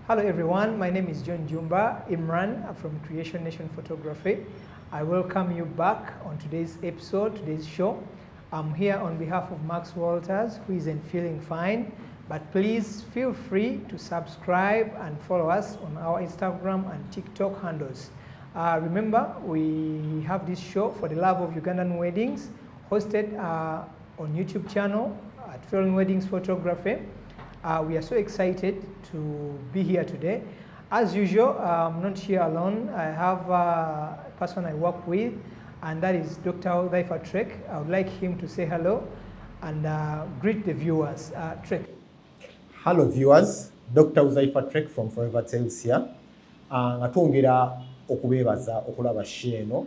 Hello everyone, my name is Enock Jumba, Imran from Creation Nation Photography. I welcome you back on today's episode, today's show. I'm here on behalf of Max Walters, who isn't feeling fine, but please feel free to subscribe and follow us on our Instagram and TikTok handles. Remember, we have this show for the love of Ugandan weddings, hosted on YouTube channel at Finalise Weddings Photography. We are so excited to be here today. As usual, I'm not here alone. I have a person I work with, and that is Dr. Uzaifa Trek. I would like him to say hello and greet the viewers. Trek. Hello viewers, Dr. Uzaifa Trek from Forever Tales here. Atwongera okubebaza okulaba sheno.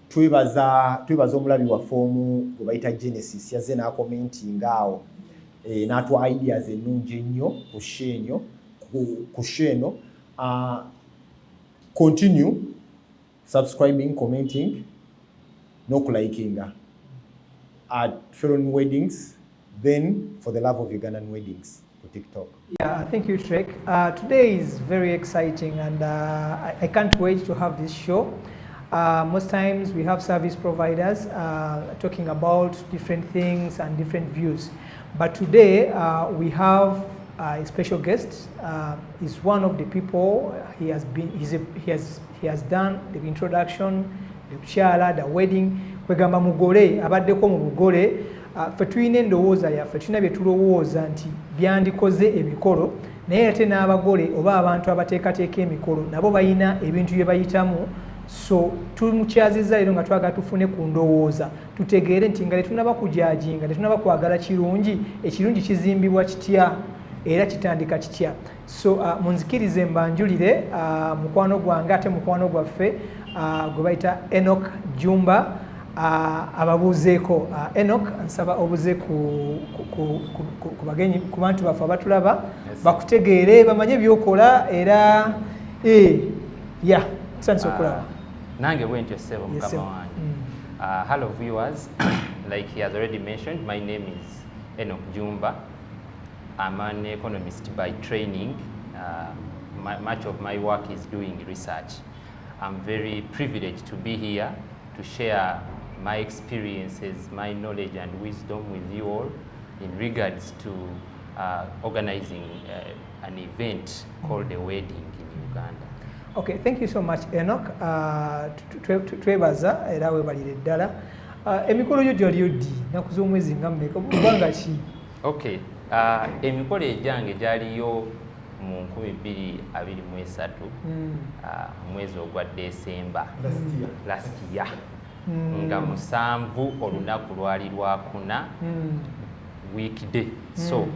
Twebaza omulabi waffe omu gwe bayita Genesis yazze n'akomentinga awo. N'atwa ideas ennungi ennyo ku sheno. Continue subscribing, commenting, n'okulayikinga at Finalise Weddings, then For the Love of Ugandan Weddings for TikTok. Yeah, thank you, Trek. Today is very exciting, and I can't wait to have this show. Most times we have service providers talking about different things and different views. But today we have a special guest. He's one of the people. He has done the introduction, the kukyala, the wedding. Kwegamba mugole abaddeko mu bugole. Ffe tulina endowooza yaffe, tulina bye tulowooza nti byandikoze emikolo, naye ate n'abagole oba abantu abateekateeka emikolo nabo balina ebintu bye bayitamu. So tumukyaziza leero nga twagala tufune ku ndowooza tutegeere nti nga tetunaba kujajinga, tetunaba kwagala kirungi, ekirungi kizimbibwa kitya era kitandika kitya. So munzikirize mbanjulire mukwano gwange ate mukwano gwaffe gwe bayita Enock Jumba ababuuzeeko. Enock, nsaba obuze ku bagenyi, ku bantu baffe abatulaba bakutegeere bamanye byokola era yeah, tandise okulaba. Nange bwentyo ssebo mukama wange. Hello viewers, like he has already mentioned, my name is Enock Jumba. I'm an economist by training. Much of my work is doing research. I'm very privileged to be here to share my experiences, my knowledge and wisdom with you all in regards to organizing an event called a wedding in Uganda. Okay, thank you so much, Enock. Twebaza era webalire ddala. Emikolo gyo gyali oddi nnaku z'omwezi nga mmeka kubanga ki? Okay, emikolo egyange gyaliyo mu 2023 mwezi ogwa December last year. Nga 7 olunaku lwali lwakuna weekday. So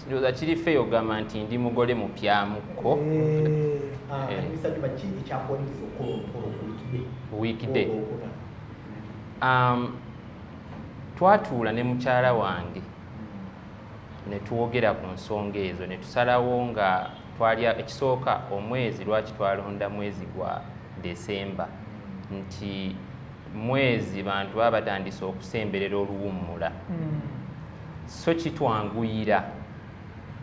ndoza kiri fe ogamba nti ndi mugole mupyamuko weekday. Twatuula ne mukyala wange ne tuwogera ku nsonga ezo ne tusalawo nga twali ekisooka omwezi lwaki twalonda mwezi gwa December nti mwezi bantu baba batandise okusemberera oluwummula. So kitwanguyira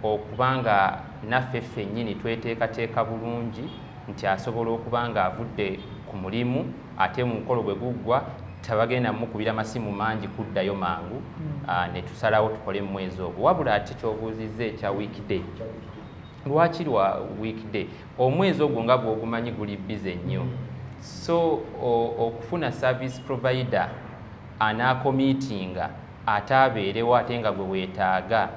okubanga naffe ffennyini tweteekateeka bulungi nti asobola okuba nga avudde ku mulimu ate mu mukolo gwe guggwa tabagenda mukubira masimu mangi kuddayo mangu. Ne tusalawo tukole mu mwezi ogwo. Wabula ate kyobuuzizza ekya weekday. Lwaki lwa weekday? Omwezi ogwo nga bw'ogumanyi guli bize nnyo. So okufuna service provider anaakomitinga ate abeerewo ate nga gwe weetaaga,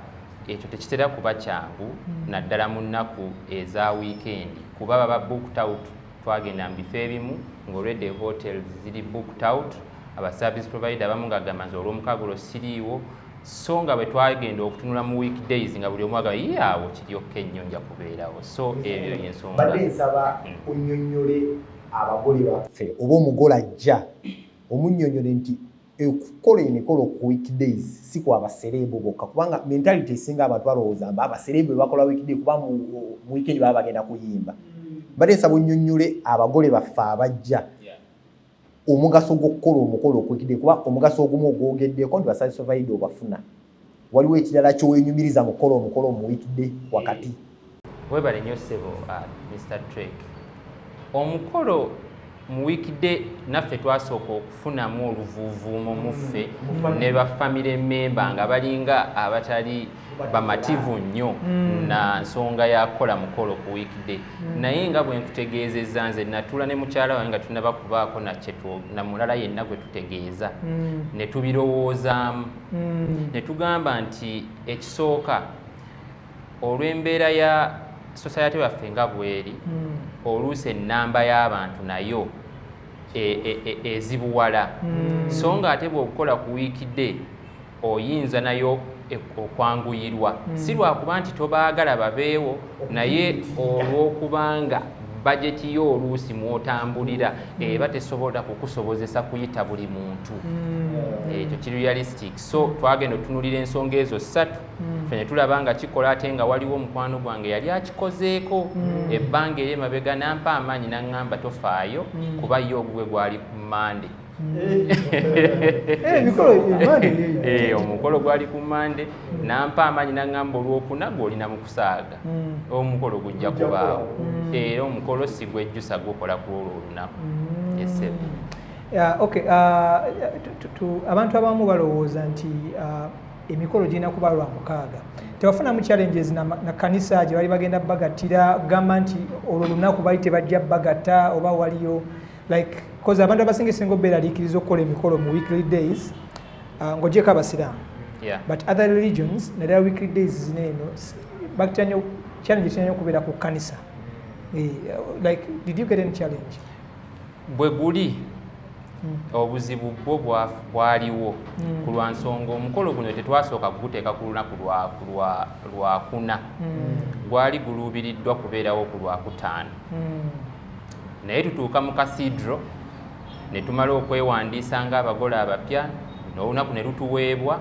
ekyo tekitera kuba kyangu naddala mu nnaku eza weekend kuba baba booked out. Twagenda mu bifo ebimu ng'olwedde hotels ziri booked out, aba service provider abamu ng'agamba nti olw'omukago siriiwo. So nga bwe twagenda okutunula mu weekdays nga buli omu agamba awo kiryoka ennyo nja kubeerawo. So ebyo y'ensonga. Badde nsaba onnyonnyole abagole baffe oba omugole ajja omunnyonnyole nti okukola emikolo ku weekdays si kwa baserebu bokka, kubanga mentality esinga abantu balowooza abaserebu bakola weekday kuba mu weekend baba bagenda kuyimba. Badde nsaba onnyonnyole abagole baffe abajja omugaso gw'okukola omukolo ku weekday, kuba omugaso ogumu ogwogeddeko nti baservice provider obafuna. waliwo ekirala ky'owenyumiriza mukolo mu weekday wakati. Webale nnyo ssebo Mr. Trek. Omukolo mu weekday naffe twasooka okufunamu oluvuuvuumo muffe ne bafamire memba nga balinga abatali bamativu nnyo na nsonga ya kukola mukolo ku weekday. Naye nga bwe nkutegeezezza nze natula ne mukyala wange nga tunaba kubaako na mulala yenna gwe tutegeeza ne tubirowoozaamu ne tugamba nti ekisooka olw'embeera ya society waffe nga bweri oluusi ennamba y'abantu nayo ezibuwala so nga ate bw'okukola ku weekday oyinza nayo okwanguyirwa si lwakuba nti tobaagala babeewo naye olw'okubanga bajeti yo oluusi mwotambulira eba tesobola kukusobozesa kuyita buli muntu ekyo kiri realistic so twagenda otunulira ensonga ezo ssatu ffe ne tulaba nga kikola ate nga waliwo omukwano gwange yali akikozeeko ebbanga eri emabega nampa amaanyi naŋŋamba tofaayo kuba ye ogugwe gwali ku Mande. Omukolo gwali ku Mande nampa amaanyi naŋŋamba olwokuna gw'olina mu kusaaga omukolo gujja kubaawo era omukolo si gwejjusa gukola ku olwo olunaku. Abantu abamu balowooza nti emikolo girina kuba lwa mukaaga. Tebafunamu challenges na kanisa gye bali bagenda bagattira gamba nti olwo lunaku bali tebajja bagatta oba waliyo like because abantu abasinga obeeraliikiriza okukola emikolo mu weekly days ng'ogyeko abasiraamu but other religions naddala weekly days zineeno challenge kirina okubeera ku kanisa. Like did you get any challenge? Bwe guli obuzibu bwo bwaliwo ku lwa nsonga omukolo guno tetwasooka kuguteeka ku lunaku lwakuna gwali guluubiriddwa kubeerawo ku lwakutaano naye tutuuka mu cathedral ne tumala okwewandiisa ng'abagole abapya n'olunaku ne lutuweebwa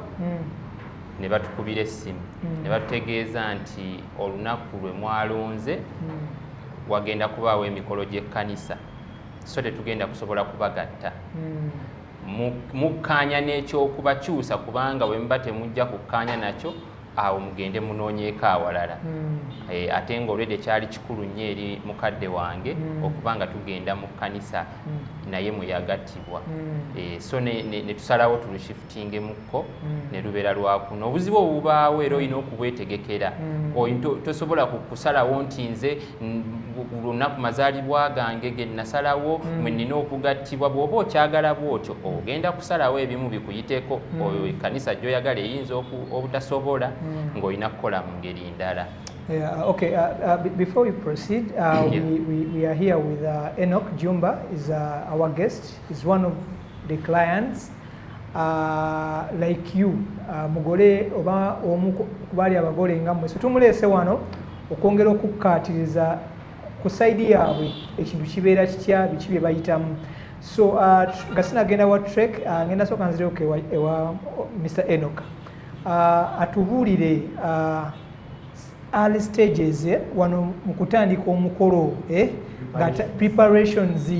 ne batukubira essimu ne batutegeeza nti olunaku lwe mwalonze wagenda kubaawo emikolo gy'ekkanisa so tetugenda kusobola kubagatta mukkaanya n'ekyokubakyusa kubanga bwe muba temujja kukkaanya nakyo awo mugende munoonyeeko awalala ate ng'olwedde kyali kikulu nnyo eri mukadde wange okubanga tugenda mu kkanisa naye mwe yagattibwa so ne tusalawo tulushifutingemukko ne lubeera lwakuna. Obuzibu obubaawo era olina okubwetegekera tosobola kusalawo nti nze lunaku mazaalibwa gange ge nasalawo mwe nnina okugattibwa. Bw'oba okyagala bw'otyo ogenda kusalawo ebimu bikuyiteko ekkanisa gy'oyagala eyinza obutasobola ng'olina kukola mu ngeri ndala. Okay, before we proceed, we are here with Enock Jumba, is our guest. He's one of the clients like you. Mugole oba kubali abagole nga mmwe. So tumulese wano okwongera okukkaatiriza ku side yaabwe ekintu kibeera kitya biki bye bayitamu. So nga sinagenda wa Trek ngenda sooka nzireoke ewa Mr. Enock. Atubuulire early stages wano mu kutandika omukolo nga preparations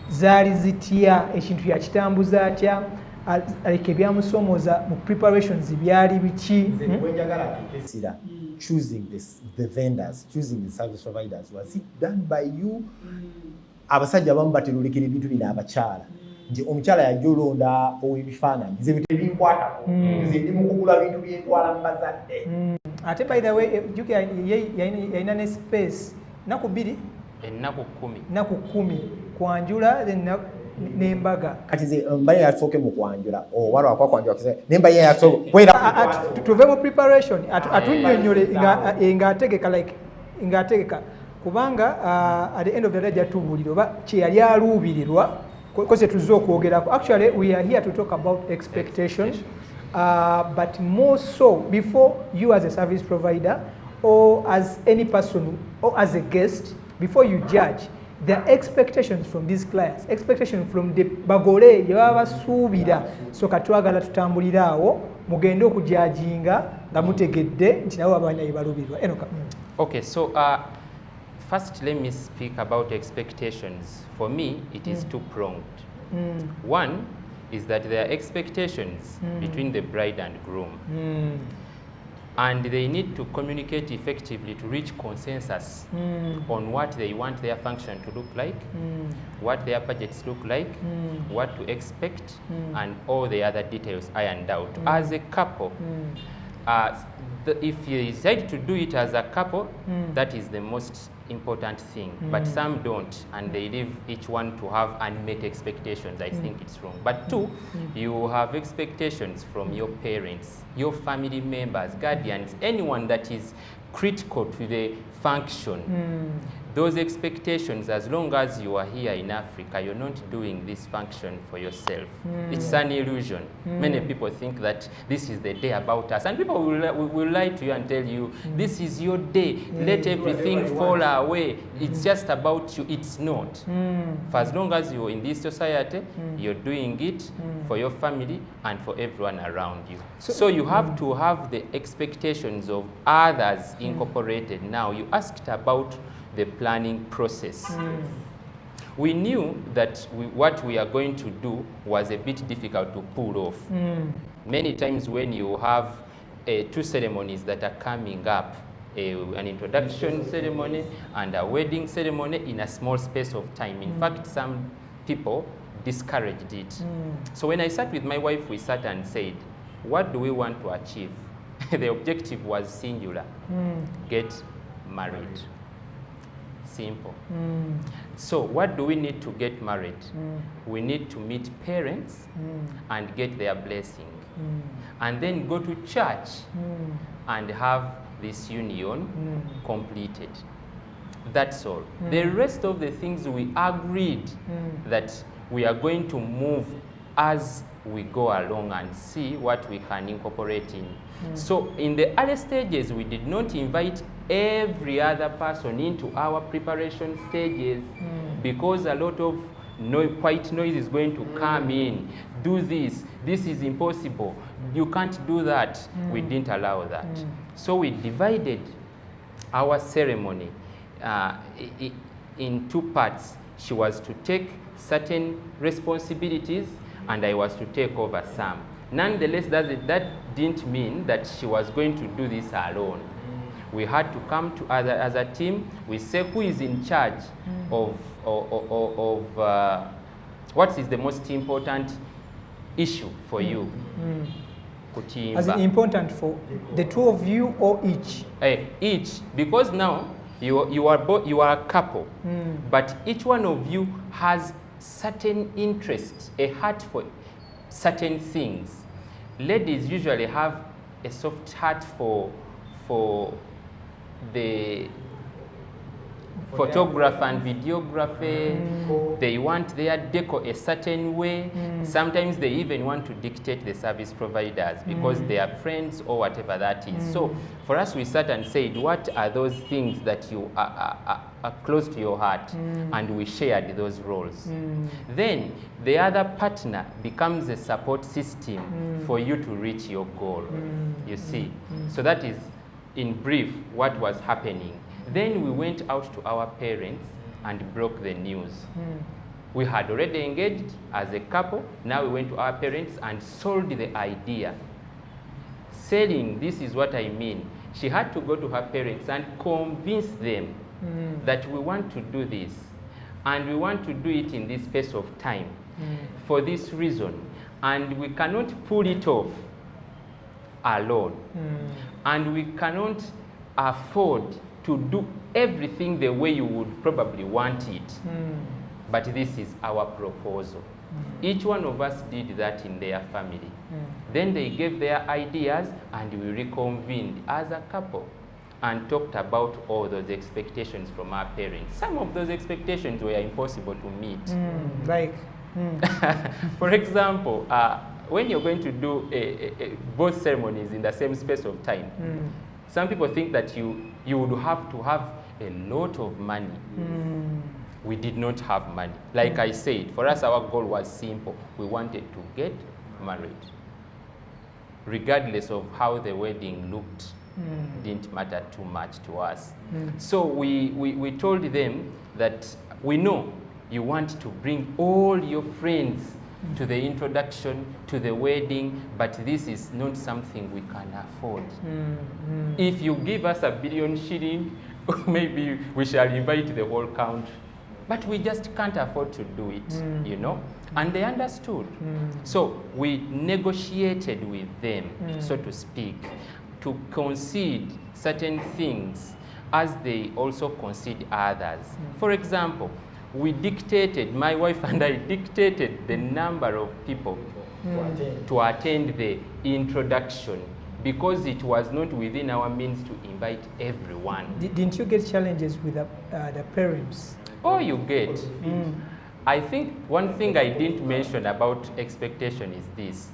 zaali zitya ekintu yakitambuza atya like ebyamusomoza mu preparations byali biki. Choosing the vendors, choosing the service providers, was it done by you? Abasajja abamu baterulekera ebintu bino abakyala nti omukyala yajja olonda ow'ebifaananyi nze tebinkwatako nze ndi mu kugula bintu byentwala mu bazadde. Ate by the way yalina ne space naku 2 ennaku 10 kwanjula n'embaga. Kati nze mbaye yasooke mu kwanjula wala wakwanjula nembaye yasooke tuve mu preparation atunnyonnyole ng'ategeka kubanga at the end of the day jatubuulira oba kye yali aluubirirwa koze tuzze okwogerako. Actually we are here to talk about expectations but more so before you as a service provider or as any person or as a guest, before you judge, there are expectations from these clients, expectations from the bagole yabasuubira. So katwagala tutambulire awo mugende okujajinga nga mutegedde nti nabo abaana yebalubirwa. Okay, so first let me speak about expectations. For me it is two-pronged. One, is that there are expectations between the bride and groom. And they need to communicate effectively to reach consensus on what they want their function to look like, what their budgets look like, what to expect, and all the other details ironed out. As a couple, if you decide to do it as a couple, that is the most important thing. But some don't, and they leave each one to have unmet expectations. I think it's wrong. But two, you have expectations from your parents, your family members, guardians, anyone that is critical to the function. Those expectations, as long as you are here in Africa, you're not doing this function for yourself. It's an illusion. Many people think that this is the day about us, and people will lie to you and tell you, this is your day, let everything fall away. It's just about you. It's not. For as long as you're in this society, you're doing it for your family and for everyone around you. So you have to have the expectations of others incorporated. Now, you asked about the planning process. We knew that what we are going to do was a bit difficult to pull off. Many times when you have two ceremonies that are coming up, an introduction ceremony and a wedding ceremony in a small space of time. In fact, some people discouraged it. So when I sat with my wife, we sat and said, what do we want to achieve? The objective was singular, get married. Simple. So what do we need to get married? We need to meet parents and get their blessing, and then go to church and have this union completed. That's all. The rest of the things we agreed that we are going to move as we go along and see what we can incorporate in. So in the early stages, we did not invite every other person into our preparation stages because a lot of white noise is going to come in. Do this. This is impossible. You can't do that. We didn't allow that. So we divided our ceremony in two parts. She was to take certain responsibilities and I was to take over some. Nonetheless, that didn't mean that she was going to do this alone. We had to come to as a team. We say who is in charge of what is the most important issue for you. As in important for the two of you or each? Each, because now you are a couple, but each one of you has certain interests, a heart for certain things. Ladies usually have a soft heart for the photography and videography. They want their decor a certain way. Sometimes they even want to dictate the service providers because they are friends or whatever that is. So for us, we sat and said, what are those things that you are close to your heart? And we shared those roles. Then the other partner becomes a support system for you to reach your goal. You see? So that is, in brief, what was happening. Then we went out to our parents and broke the news. We had already engaged as a couple. Now we went to our parents and sold the idea. Selling, this is what I mean. She had to go to her parents and convince them that we want to do this. And we want to do it in this space of time. For this reason. And we cannot pull it off alone. And we cannot afford to do everything the way you would probably want it. But this is our proposal. Each one of us did that in their family. Then they gave their ideas and we reconvened as a couple and talked about all those expectations from our parents. Some of those expectations were impossible to meet. For example, when you're going to do both ceremonies in the same space of time, some people think that you would have to have a lot of money. We did not have money. Like I said, for us, our goal was simple. We wanted to get married. Regardless of how the wedding looked, didn't matter too much to us. So we told them that we know you want to bring all your friends to the introduction, to the wedding, but this is not something we can afford. If you give us £1 billion, maybe we shall invite the whole country. But we just can't afford to do it, you know? And they understood. So we negotiated with them, so to speak, to concede certain things as they also concede others. For example, we dictated, my wife and I dictated the number of people to attend the introduction because it was not within our means to invite everyone. Didn't you get challenges with the parents? Oh, you get. I think one thing I didn't mention about expectation is this.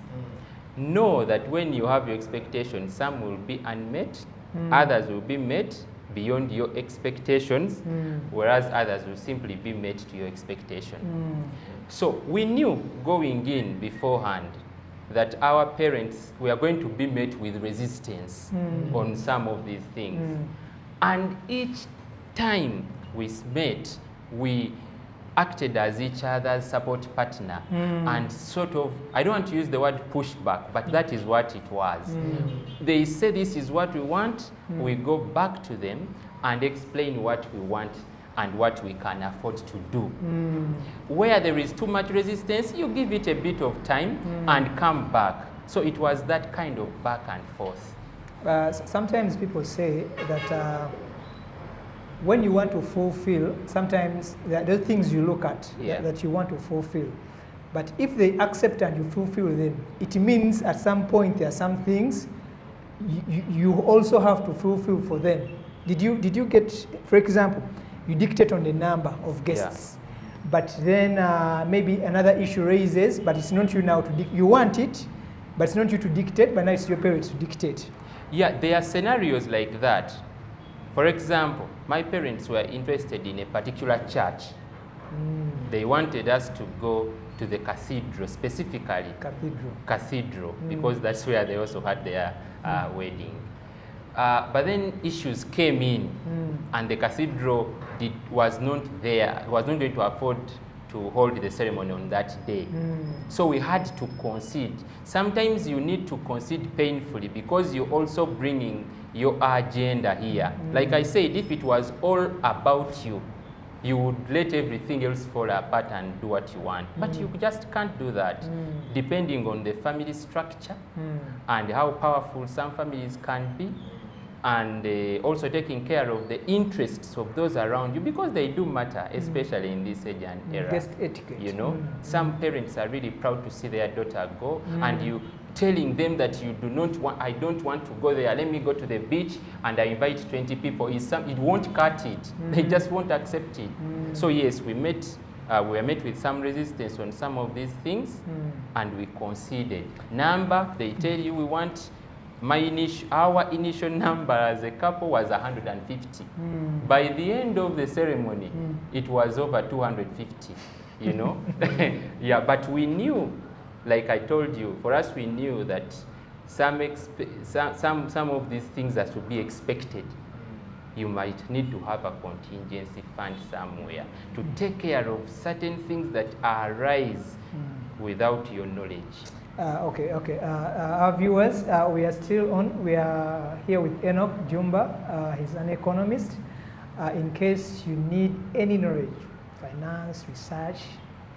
Know that when you have your expectation, some will be unmet, others will be met beyond your expectations, whereas others will simply be met to your expectation. So we knew going in beforehand that our parents were going to be met with resistance on some of these things. And each time we met, we acted as each other's support partner and sort of, I don't want to use the word pushback, but that is what it was. They say this is what we want, we go back to them and explain what we want and what we can afford to do. Where there is too much resistance, you give it a bit of time and come back. So it was that kind of back and forth. Sometimes people say that when you want to fulfill, sometimes there are things you look at that you want to fulfill. But if they accept and you fulfill them, it means at some point there are some things you also have to fulfill for them. Did you get, for example, you dictate on the number of guests, but then maybe another issue raises, but it's not you now to you want it, but it's not you to dictate, but now it's your parents to dictate. Yeah, there are scenarios like that. For example, my parents were interested in a particular church. They wanted us to go to the cathedral, specifically cathedral, because that's where they also had their wedding. But then issues came in, and the cathedral was not going to afford to hold the ceremony on that day. So we had to concede. Sometimes you need to concede painfully because you're also bringing your agenda here. Like I said, if it was all about you, you would let everything else fall apart and do what you want. But you just can't do that, depending on the family structure and how powerful some families can be, and also taking care of the interests of those around you, because they do matter, especially in this age and era. Guest etiquette. You know, some parents are really proud to see their daughter go, and you telling them that you do not want, I don't want to go there, let me go to the beach and I invite 20 people, it won't cut it. They just won't accept it. So yes, we were met with some resistance on some of these things, and we conceded. Number, they tell you we want, our initial number as a couple was 150. By the end of the ceremony, it was over 250, you know. Yeah, but we knew, like I told you, for us we knew that some of these things that would be expected, you might need to have a contingency fund somewhere to take care of certain things that arise without your knowledge. Okay. Our viewers, we are still on. We are here with Enock Jumba. He's an economist. In case you need any knowledge, finance, research,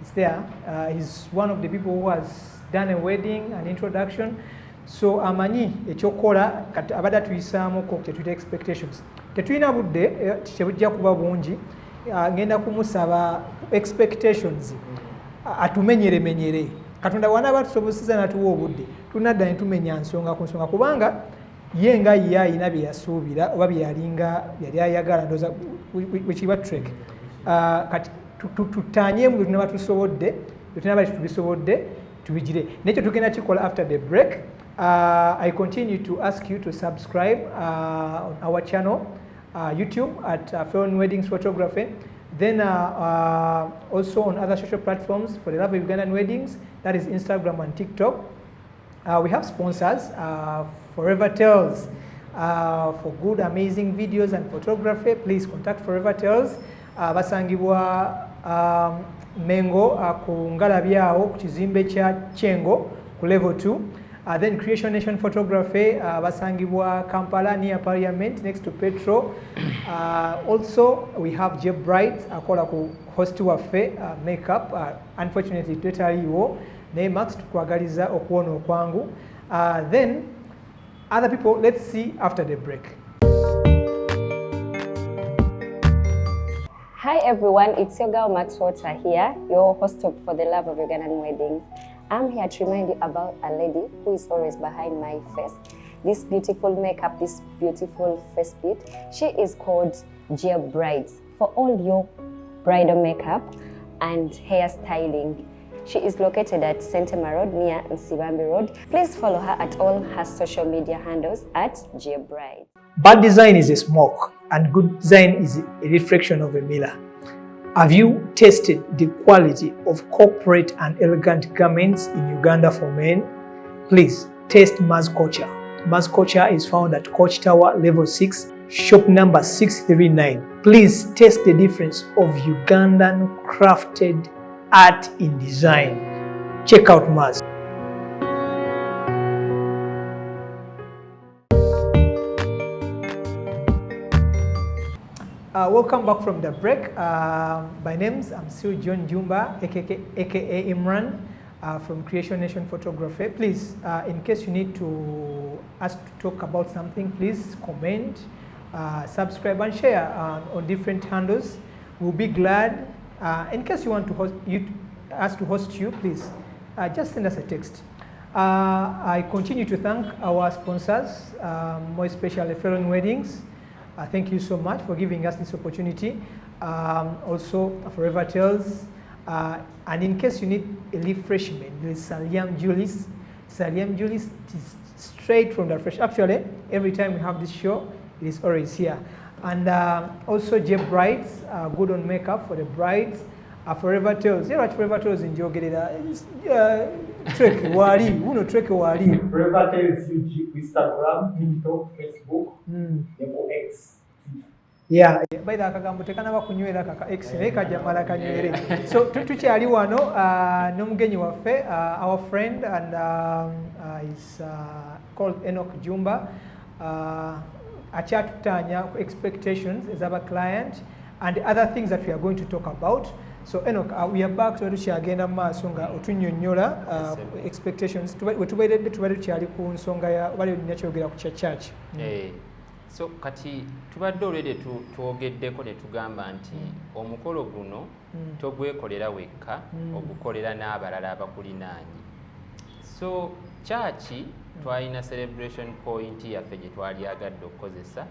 it's there. He's one of the people who has done a wedding, an introduction. So amanyi ekyokola abadde tuyisaamukko kyetuyita expectations. Tetulina budde tebujja kuba bungi. Ngenda kumusaba expectations atumenyeremenyere. Katonda wanaaba tusobozesa natuwa obudde tunadda ne tumenya nsonga ku nsonga kubanga ye nga ye alina bye yasuubira oba bye yali ayagala ndooza wekiba trek. Kati tutaanyeemu bye tunaba tusobodde bye tunaba tubisobodde tubigire. Nekyo tugenda kikola after the break. I continue to ask you to subscribe on our channel, YouTube at Foreign Weddings Photography. Then also on other social platforms for the Love of Ugandan Weddings, that is Instagram and TikTok. We have sponsors, Forever Tales, for good, amazing videos and photography. Please contact Forever Tales. Basangibwa Mengo ku Ngalabyawo ku kizimbe kya Chengo ku level 2. Then Creation Nation Photography basangibwa Kampala near Parliament next to Petro. Also we have J Bright akola ku host waffe makeup. Unfortunately twetaliwo naye Max tukwagaliza okuwona okwangu. Then other people, let's see after the break. Hi everyone, it's your girl Max Water here, your host of For the Love of Ugandan Weddings. I'm here to remind you about a lady who is always behind my face. This beautiful makeup, this beautiful face beat. She is called J Bright for all your bridal makeup and hairstyling. She is located at Sentema Road near Nsibambi Road. Please follow her at all her social media handles at J Bright. Bad design is a smoke and good design is a reflection of a mirror. Have you tasted the quality of corporate and elegant garments in Uganda for men? Please taste Maz Culture. Maz Culture is found at Coach Tower level 6, shop number 639. Please taste the difference of Ugandan crafted art in design. Check out Maz. Welcome back from the break. My name's I'm still Enock Jumba, aka Imran, from Creation Nation Photography. Please, in case you need to us to talk about something, please comment, subscribe, and share on different handles. We'll be glad. In case you want to us to host you, please just send us a text. I continue to thank our sponsors, more especially Felon Weddings. Thank you so much for giving us this opportunity. Also, Forever Tales. And in case you need a refreshment, there is Saliam Julius. Saliam Julius is straight from the fresh. Actually, every time we have this show, it is always here. And also, J Brides, good on makeup for the brides. Forever Tales. Yeah, Forever Tales in Jogerida. Trek Wari. Uno Trek Wari. Forever Tales Instagram, TikTok, Facebook, X. Yeah, by the akagambo tekanaba kunywera kaka X naye kajja mala kanywere. So tukyali wano n'omugenyi waffe, our friend and is called Enock Jumba. Akyatutanya expectations ez'aba client and other things that we are going to talk about. So Enock, we are back to tukyagenda mu maaso nga otunnyonnyola expectations. Wetubeeredde tubadde tukyali ku nsonga ya wali olina kyogera ku kya church. So kati tubadde olwedde twogeddeko ne tugamba nti omukolo guno togwekolera wekka, ogukolera n'abalala abakulinaanyi. So church twalina celebration point yaffe gye twalyagadde okukozesa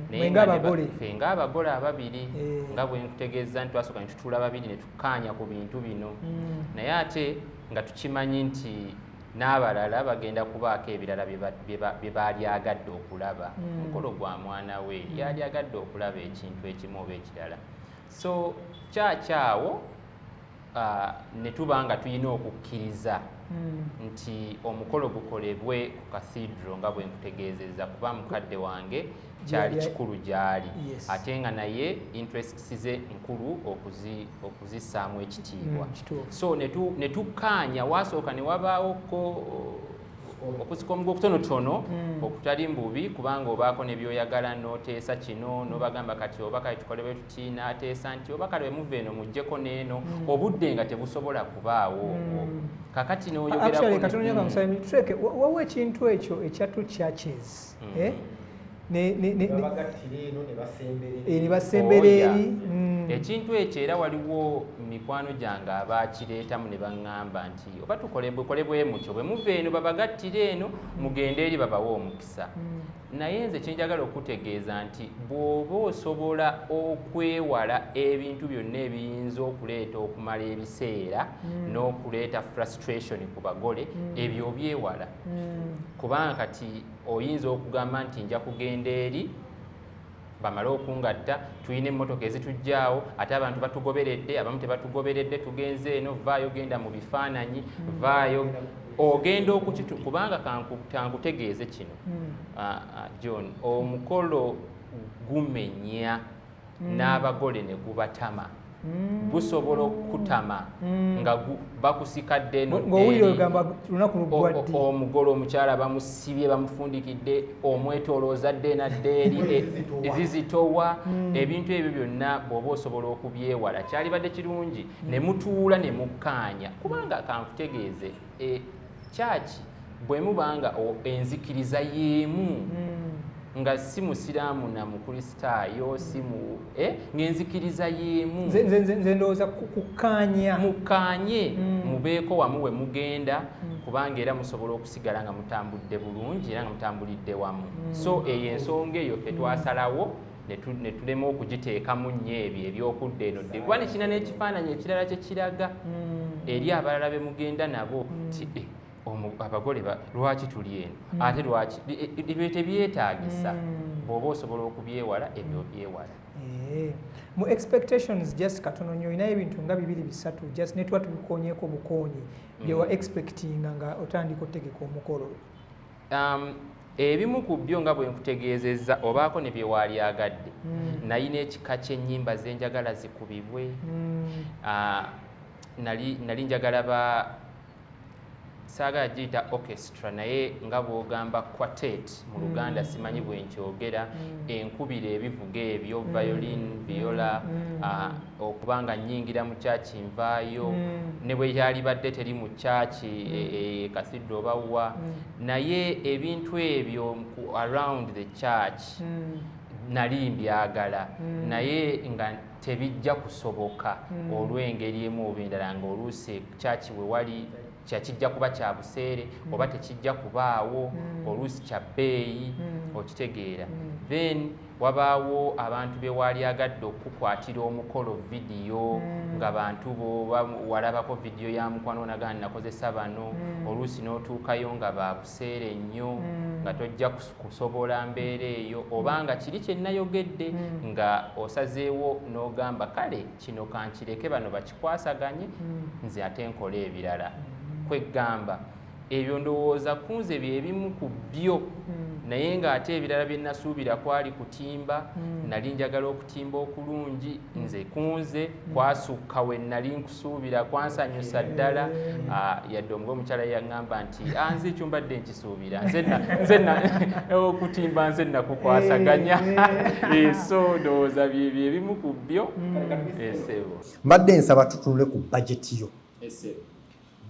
naye ffe ng'abagole ababiri nga bwe nkutegeeza nti twasooka ne tutuula babiri ne tukkaanya ku bintu bino naye ate nga tukimanyi nti n'abalala bagenda kubaako ebirala bye baalyagadde okulaba. Omukolo gwa mwana we yalyagadde okulaba ekintu ekimu oba ekirala. So kyakyawo ne tuba nga tulina okukkiriza nti omukolo gukolebwe ku cathedral nga bwe nkutegeezezza kuba mukadde wange kyali kikulu gyali ate nga naye interests ze nkulu okuzissaamu ekitiibwa. So ne tukkaanya wasooka ne wabaawoko okusika omugo okutonotono okutali mbubi kubanga obaako ne byoyagala n'oteesa kino n'obagamba kati oba kati tukolebwe tuti n'ateesa nti oba kale muva eno muggyeko n'eno obudde nga tebusobola kubaawo kakati n'oyogerako wawa ekintu ekyo ekyatu churches ne basembera eri ekintu ekyo era waliwo mikwano gyange abaakireetamu ne baŋŋamba nti oba tukolebwe mutyo bwe muva eno babagattire eno mugende eri babawe omukisa. Naye nze kyenjagala okutegeeza nti bw'oba osobola okwewala ebintu byonna ebiyinza okuleeta okumala ebiseera n'okuleeta frustration ku bagole ebyo obyewala kubanga kati oyinza okugamba nti nja kugenda eri bamale okungatta tulina emmotoka ezitujjaawo ate abantu batugoberedde abamu tebatugoberedde tugenze eno vaayo genda mu bifaananyi vaayo ogenda okukitu kubanga kankutegeeze kino John omukolo gumenya n'abagole ne gubatama gusobola okutama nga bakusikadde omugole omukyala bamusibye bamufundikidde omwetolooza dde naddeeri ezizitowa ebintu ebyo byonna bw'oba osobola okubyewala kyalibadde kirungi ne mutuula ne mukkaanya kubanga kankutegeeze kyaki bwe mubanga enzikiriza y'emu nga si musiraamu na mukristaayo si mu ng'enzikiriza y'emu nze ndowooza kukkaanya mukkaanye mubeeko wamu we mugenda kubanga era musobola okusigala nga mutambudde bulungi era nga mutambulidde wamu so eyo ensonga eyo ffe twasalawo ne tulema okugiteekamu nnyo ebyo ebyokudda eno dde kuba nekina n'ekifaananyi ekirala kye kiraga eri abalala be mugenda nabo ti abagole lwaki tuli eno ate lwaki ebyo tebyetaagisa bw'oba osobola okubyewala ebyo byewala mu expectations just katono nnyo olinayo ebintu nga 2-3 just ne tuba tubikonyeeko bukonyi byewa expectinga nga otandika otegeka omukolo ebimu ku byo nga bwe nkutegeezezza obaako ne bye waalyagadde nalina ekika ky'ennyimba ze njagala zikubibwe nali njagala saagala giyita orchestra naye nga bw'ogamba quartet mu Luganda simanyi bwe nkyogera enkubira ebivuga ebyo violin viola okubanga nnyingira mu kyaki nvaayo ne bwe yalibadde teri mu kyaki kasidde oba wa naye ebintu ebyo around the church nali mbyagala naye nga tebijja kusoboka olw'engeri emu oba endala nga oluusi kyaki we wali kijja kuba kya buseere oba tekijja kubaawo oluusi kya bbeeyi okitegeera then wabaawo abantu be waalyagadde okukwatira omukolo vidiyo nga bantu bo walabako vidiyo ya mukwano nagaa nakozesa bano oluusi n'otuukayo nga ba buseere nnyo nga tojja kusobola mbeera eyo obanga kiri kye nnayogedde nga osazeewo n'ogamba kale kino kankireke bano bakikwasaganye nze ate nkola ebirala kwegamba ebyo ndowooza kunze byebimu ku byo naye ng'ate ebirala bye nasuubira kwali kutimba nali njagala okutimba okulungi nze kunze kwasukka we nali nkusuubira kwansanyusa ddala yadde omukyala yaŋŋamba nti nze ekyo mbadde nkisuubira nze okutimba nze nakukwasaganya so ndowooza byebimu ku byo esebo mbadde nsaba tutunule ku bajeti yo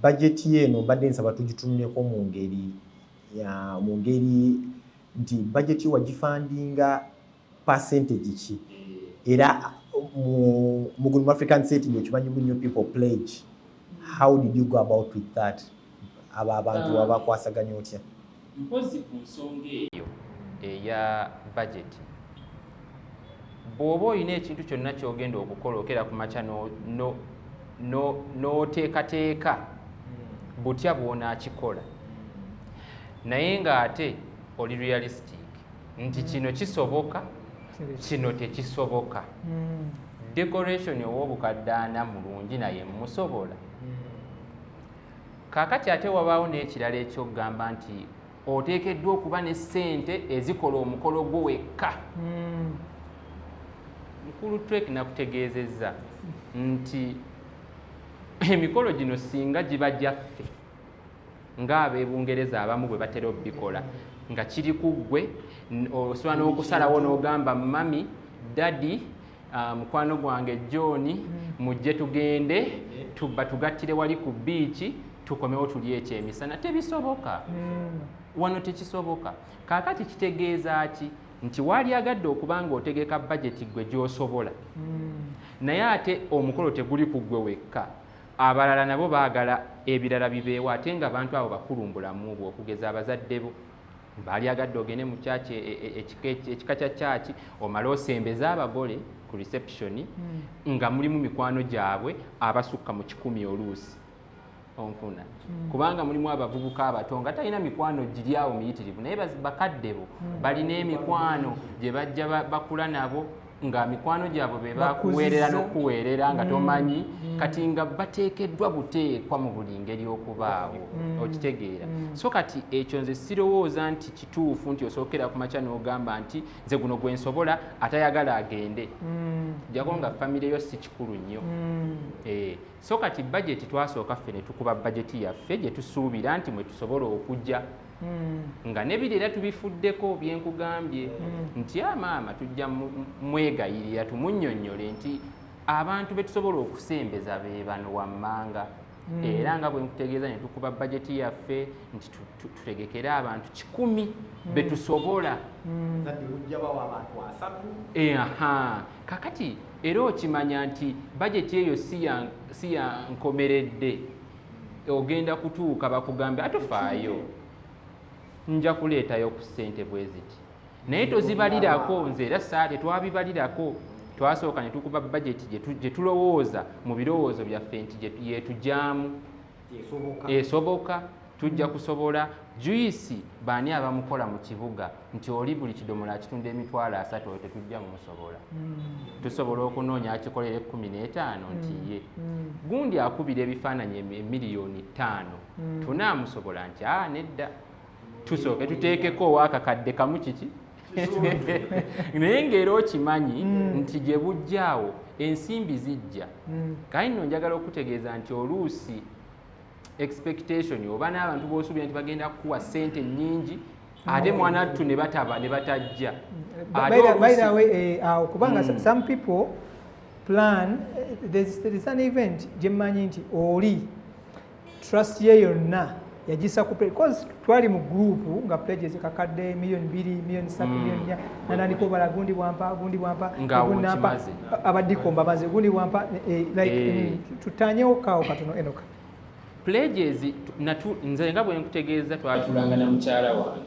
bajeti yeno mbadde nsaba tugitunuleko mu ngeri nti bajeti wagifandinga percentage ki era mu Good African setting ekimanyi nnyo people pledge how did you go about with that aba abantu babakwasaganya otya mpozi ku nsonga eyo eya budget bw'oba olina ekintu kyonna ky'ogenda okukola okera ku makya n'oteekateeka butya bw'onaakikola naye ng'ate oli realistic nti kino kisoboka kino tekisoboka decoration ow'obukadde 40 mulungi naye musobola kaakati ate wabaawo n'ekirala ekyokugamba nti oteekeddwa okuba ne ssente ezikola omukolo gwo wekka mukulu trek nakutegeezezza nti emikolo gino singa giba gyaffe ng'Abeebungereza abamu bwe batera obikola nga kiri ku ggwe osobola n'okusalawo n'ogamba mami dadi mukwano gwange John mujje tugende tugattire wali ku biiki tukomewo tuli ekyemisana tebisoboka wano tekisoboka kaakati kitegeeza ki nti waalyagadde okubanga otegeka bajeti gwe gy'osobola naye ate omukolo teguli ku ggwe wekka abalala nabo baagala ebirala bibeewo ate nga abantu abo bakulumbulamu bwo okugeza abazadde bo baalyagadde ogende mu kyaki ekika kya kyaki omale osembeza abagole ku reception nga mulimu mikwano gyabwe abasukka mu 10 oluusi onfuna kubanga mulimu abavubuka abato nga talina mikwano giri awo miyitirivu naye bakadde bo balina emikwano gye bajja bakula nabo nga mikwano gyabwe be bakuweerera n'okuweerera nga tomanyi kati nga bateekeddwa buteekwa mu buli ngeri okubaawo okitegeera so kati ekyo nze sirowooza nti kituufu nti osookera ku makya n'ogamba nti nze guno gwe nsobola atayagala agende jjako nga famire yo si kikulu nnyo so kati bajeti twasooka ffe ne tukuba bajeti yaffe gye tusuubira nti mwe tusobola okujja nga nebiri era tubifuddeko byenkugambye nti maama tujja mwegayirira tumunnyonnyole nti abantu betusobola okusembeza be bano wammanga era nga bwe nkutegeeza ne tukuba bajeti yaffe nti tutegekere abantu 100 betusobola kakati era okimanya nti bajeti eyo si ya nkomeredde ogenda kutuuka bakugambe atufaayo nja kuleetayo ku ssente bwe ziti naye tozibalirako nze era saate twabibalirako twasooka ne tukuba bajeti gye tulowooza mu birowoozo byaffe nti yetujjaamu esoboka tujja kusobola juisi baani abamukola mu kibuga nti oli buli kidomola akitunda emitwalo 3 tetujja mumusobola tusobola okunoonya akikolera 15 nti ye gundi akubira ebifaananyi miliyoni 5 tunaamusobola nti nedda tusooke tuteekeko owaakakadde kamu kiki naye ng'era okimanyi nti gye bujjaawo ensimbi zijja kale nno njagala okutegeeza nti oluusi expectation oba n'abantu b'osuubira nti bagenda kukuwa ssente nnyingi ate mwana ttu ne bataba ne batajja by the way kubanga some people plan there's an event gye mmanyi nti oli trust ye yonna yagisa ku because twali mu group nga pledges kakadde million 2 million 3 million 4 nanandiko bala gundi bwampa abadikomba baze gundi bwampa like tutanyewo kawo katono Enock pledges nze nga bwe nkutegeeza twatulanga na mukyala wange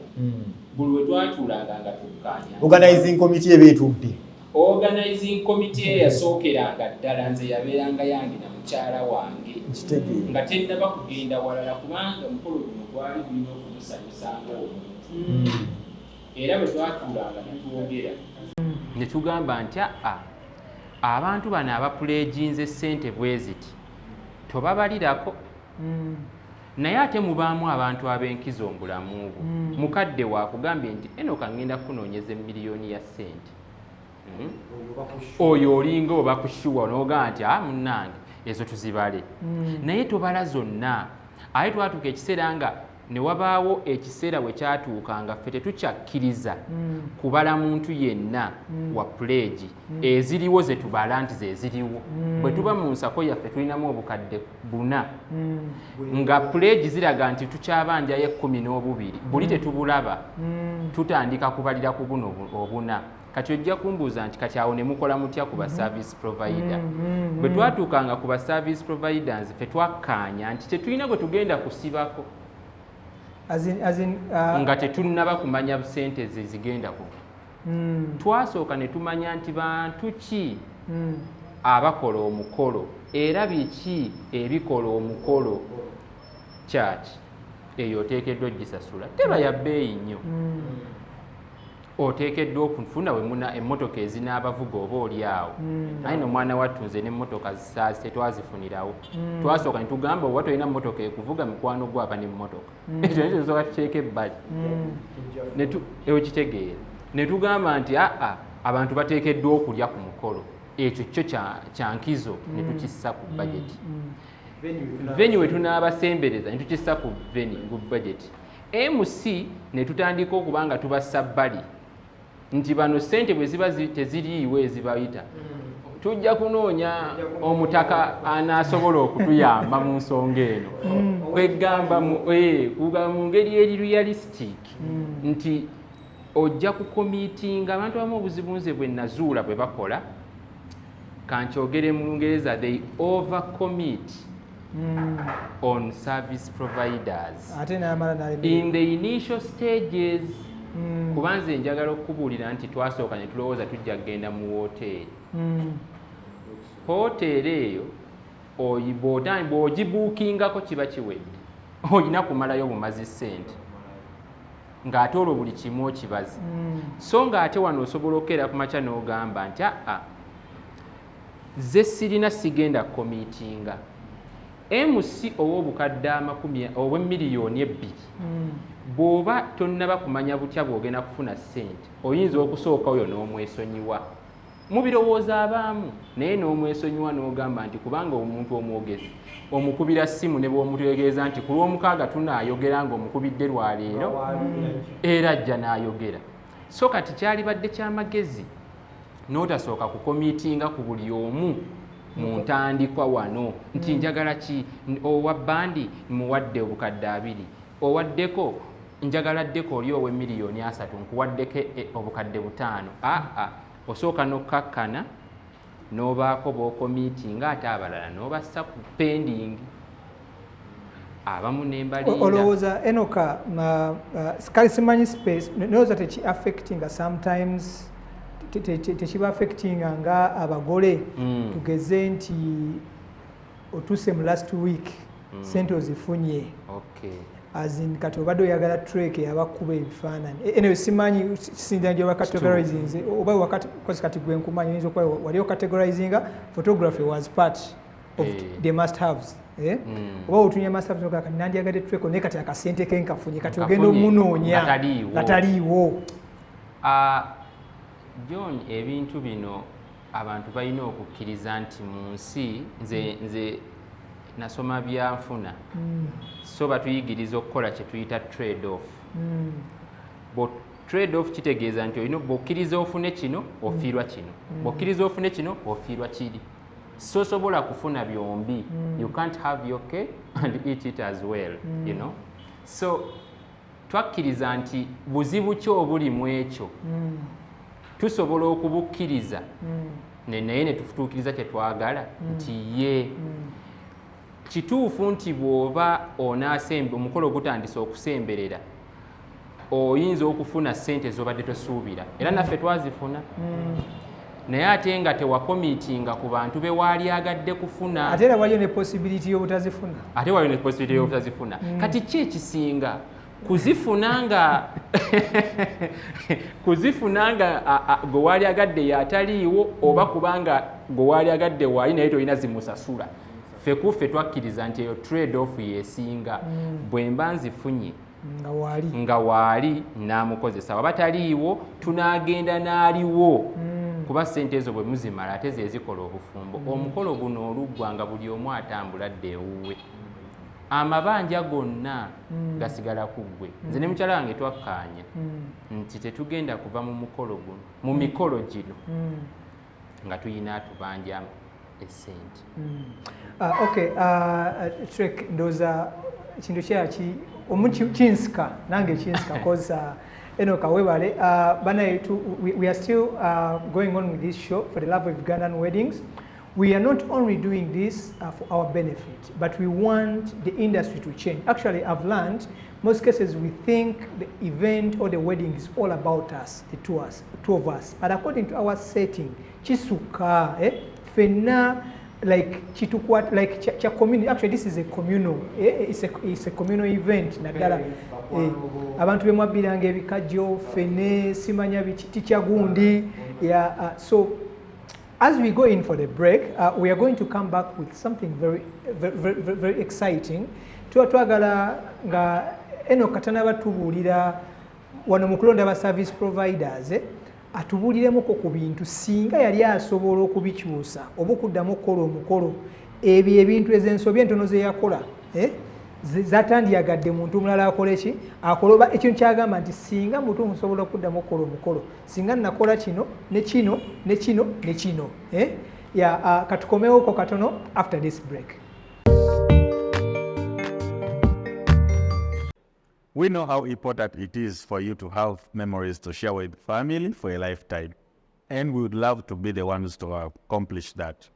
buli we twatulanga nga tukkaanya organizing committee ebetudde organizing committee yasookeranga ddala nze yabeeranga yange na mukyala wange nga tennaba kugenda walala kubanga omukolo guno gwali gulina okumusanyusanga omuntu era bwe twatuulanga netwogera ne tugamba nti abantu bano abapuleejinze ssente bwe ziti tobabalirako naye ate mubaamu abantu ab'enkizo mu bulamu bwo mukadde waakugambye nti Enock ngenda kunoonyeza miliyoni ya ssente oyo olinga oba kushuwa n'ogamba nti munnange ezo tuzibale naye tobala zonna ate twatuuka ekiseera nga ne wabaawo ekiseera we kyatuuka nga ffe tetukyakkiriza kubala muntu yenna wa puleegi eziriwo ze tubala nti ze ziriwo bwe tuba mu nsako yaffe tulinamu obukadde 4 nga puleegi ziraga nti tukyabanjayo 12 buli tetubulaba tutandika kubalira ku buno obuna kati ojja kumbuuza nti kati awo ne mukola mutya ku ba service provider bwe twatuukanga ku ba service providers ffe twakkaanya nti tetulina gwe tugenda kusibako nga tetunnaba kumanya ssente ze zigenda kuba twasooka ne tumanya nti bantu ki abakola omukolo era biki ebikola omukolo church eyo oteekeddwa ogisasula teba ya bbeeyi nnyo oteekeddwa okufuna wemuna emmotoka ezinaabavuga oba oli awo naye nomwana wattu nze n'emmotoka zisaase twazifunirawo twasooka ne tugamba oba tolina mmotoka ekuvuga mikwano gwaba n'emmotoka ekyo nekyo tusooka tuteeka ebbali ekitegeera ne tugamba nti abantu bateekeddwa okulya ku mukolo ekyo kyo kyankizo ne tukissa ku bajeti venue we tunaabasembereza ne tukissa ku bajeti MC ne tutandika okuba nga tubassa bbali nti bano ssente bwe ziba teziriiwe ezibayita tujja kunoonya omutaka anaasobola okutuyamba mu nsonga eno kwegamba mu ngeri eri realistic nti ojja kukomitinga abantu abamu obuzibu nze bwe nazuula bwe bakola kankyogere mu Lungereza they overcommit on service providers in the initial stages kubanze njagala okubuulira nti twasooka ne tulowooza tujja kugenda mu woteeri hoteeri eyo bw'ogibuukingako kiba kiwedde olina kumalayo bumazi ssente ng'ate olwo buli kimu okibazi. So ng'ate wano osobola okkeera ku makya n'ogamba nti ze sirina sigenda kukomiitinga. MC ow'obukadde 2 bw'oba tonnaba kumanya butya bw'ogenda kufuna ssente, oyinza okusooka oyo n'omwesonyiwa. Mu birowoozo abaamu, naye n'omwesonyiwa n'ogamba nti kubanga omuntu omwogezi omukubira ssimu ne bw'omutegeeza nti ku lw'omukaaga tunaayogera ng'omukubidde lwaleero era ajja n'ayogera. So kati kyalibadde ky'amagezi n'otasooka kukomiitinga ku buli omu mu ntandikwa wano nti njagala ki, owa bbandi muwadde obukadde 2, owaddeko njagala ddeko oli owe miliyoni 3 nkuwaddeko obukadde 5. Osooka n'okkakkana n'obaako b'okomiitinga ate abalala n'obassa ku pending. Abamu nembalinda. Olowooza Enock, kale simanyi space, ndowooza teki affectinga sometimes tekiba affectinga nga abagole tugeze nti otuuse mu last week sente ozifunye. As in kati obadde oyagala track yabakuba ebifaananyi. Anyway, simanyi kisinza nti oba categorizing oba wakati kati gwe nkumanyi oyinza okuba wali categorizinga photography was part of the must haves. Oba otunya must haves kati nandyagadde track naye kati akasente ke nkafunye kati ogenda omunoonya gataliiwo. John, ebintu bino abantu balina okukkiriza nti mu nsi nze nasoma byanfuna. So batuyigiriza okukola kye tuyita trade off. Trade off kitegeeza nti olina bw'okkiriza ofune kino ofiirwa kino, bw'okkiriza ofune kino ofiirwa kiri. So sobola kufuna byombi. You can't have your cake and eat it as well, you know. So twakkiriza nti buzibu ki obuli mu ekyo tusobola okubukkiriza naye ne tufutuukiriza kye twagala nti ye kituufu nti bw'oba onaasemba omukolo gutandise okusemberera oyinza okufuna ssente z'obadde tosuubira era naffe twazifuna naye ate nga tewakomiitinga ku bantu be waali agadde kufuna ate era waliyo ne possibility y'obutazifuna kati ki ekisinga kuzifunanga gwe waali agadde yataliiwo oba kubanga gwe waali agadde waali naye tolina zimusasula. Ffe twakkiriza nti eyo trade off yesinga. Bwe mba nzifunye nga waali n'amukozesa waba taliiwo tunaagenda n'aliwo kuba ssente ezo bwe muzimala ate ze zikola obufumbo. Omukolo guno oluggwanga buli omu atambula adde ewuwe, amabanja gonna gasigala ku ggwe. Nze ne mukyala wange twakkaanya nti tetugenda kuva mu mukolo guno mu mikolo gino nga tuyina atubanja esente. Trek ndowooza ekintu kyaki kinsika nange kinsika cause Enock webale banaye we are still going on with this show for the love of Ugandan weddings. We are not only doing this for our benefit, but we want the industry to change. Actually, I've learned most cases we think the event or the wedding is all about us, the two of us. But according to our setting, chisuka, fena, like chitukwat, like cha community. Actually, this is a communal. It's a communal event. Nagala, abantu bemwabirange ebikajjo, fene, simanya bichichagundi. Yeah. So as we go in for the break, we are going to come back with something very exciting. Twagala nga Enock katanaba tubuulira wano mu kulonda ba service providers atubuuliremoko ku bintu singa yali asobola okubikyusa oba okuddamu okukola omukolo ebyo ebintu ez'ensobi entono ze yakola zatandiyagadde muntu mulala akole ki akoloba ekintu kyagamba nti singa mutu musobola okuddamu okukola omukolo singa nakola kino ne kino ne kino ne kino katukomewo katono after this break. We know how important it is for you to have memories to share with family for a lifetime. And we would love to be the ones to accomplish that.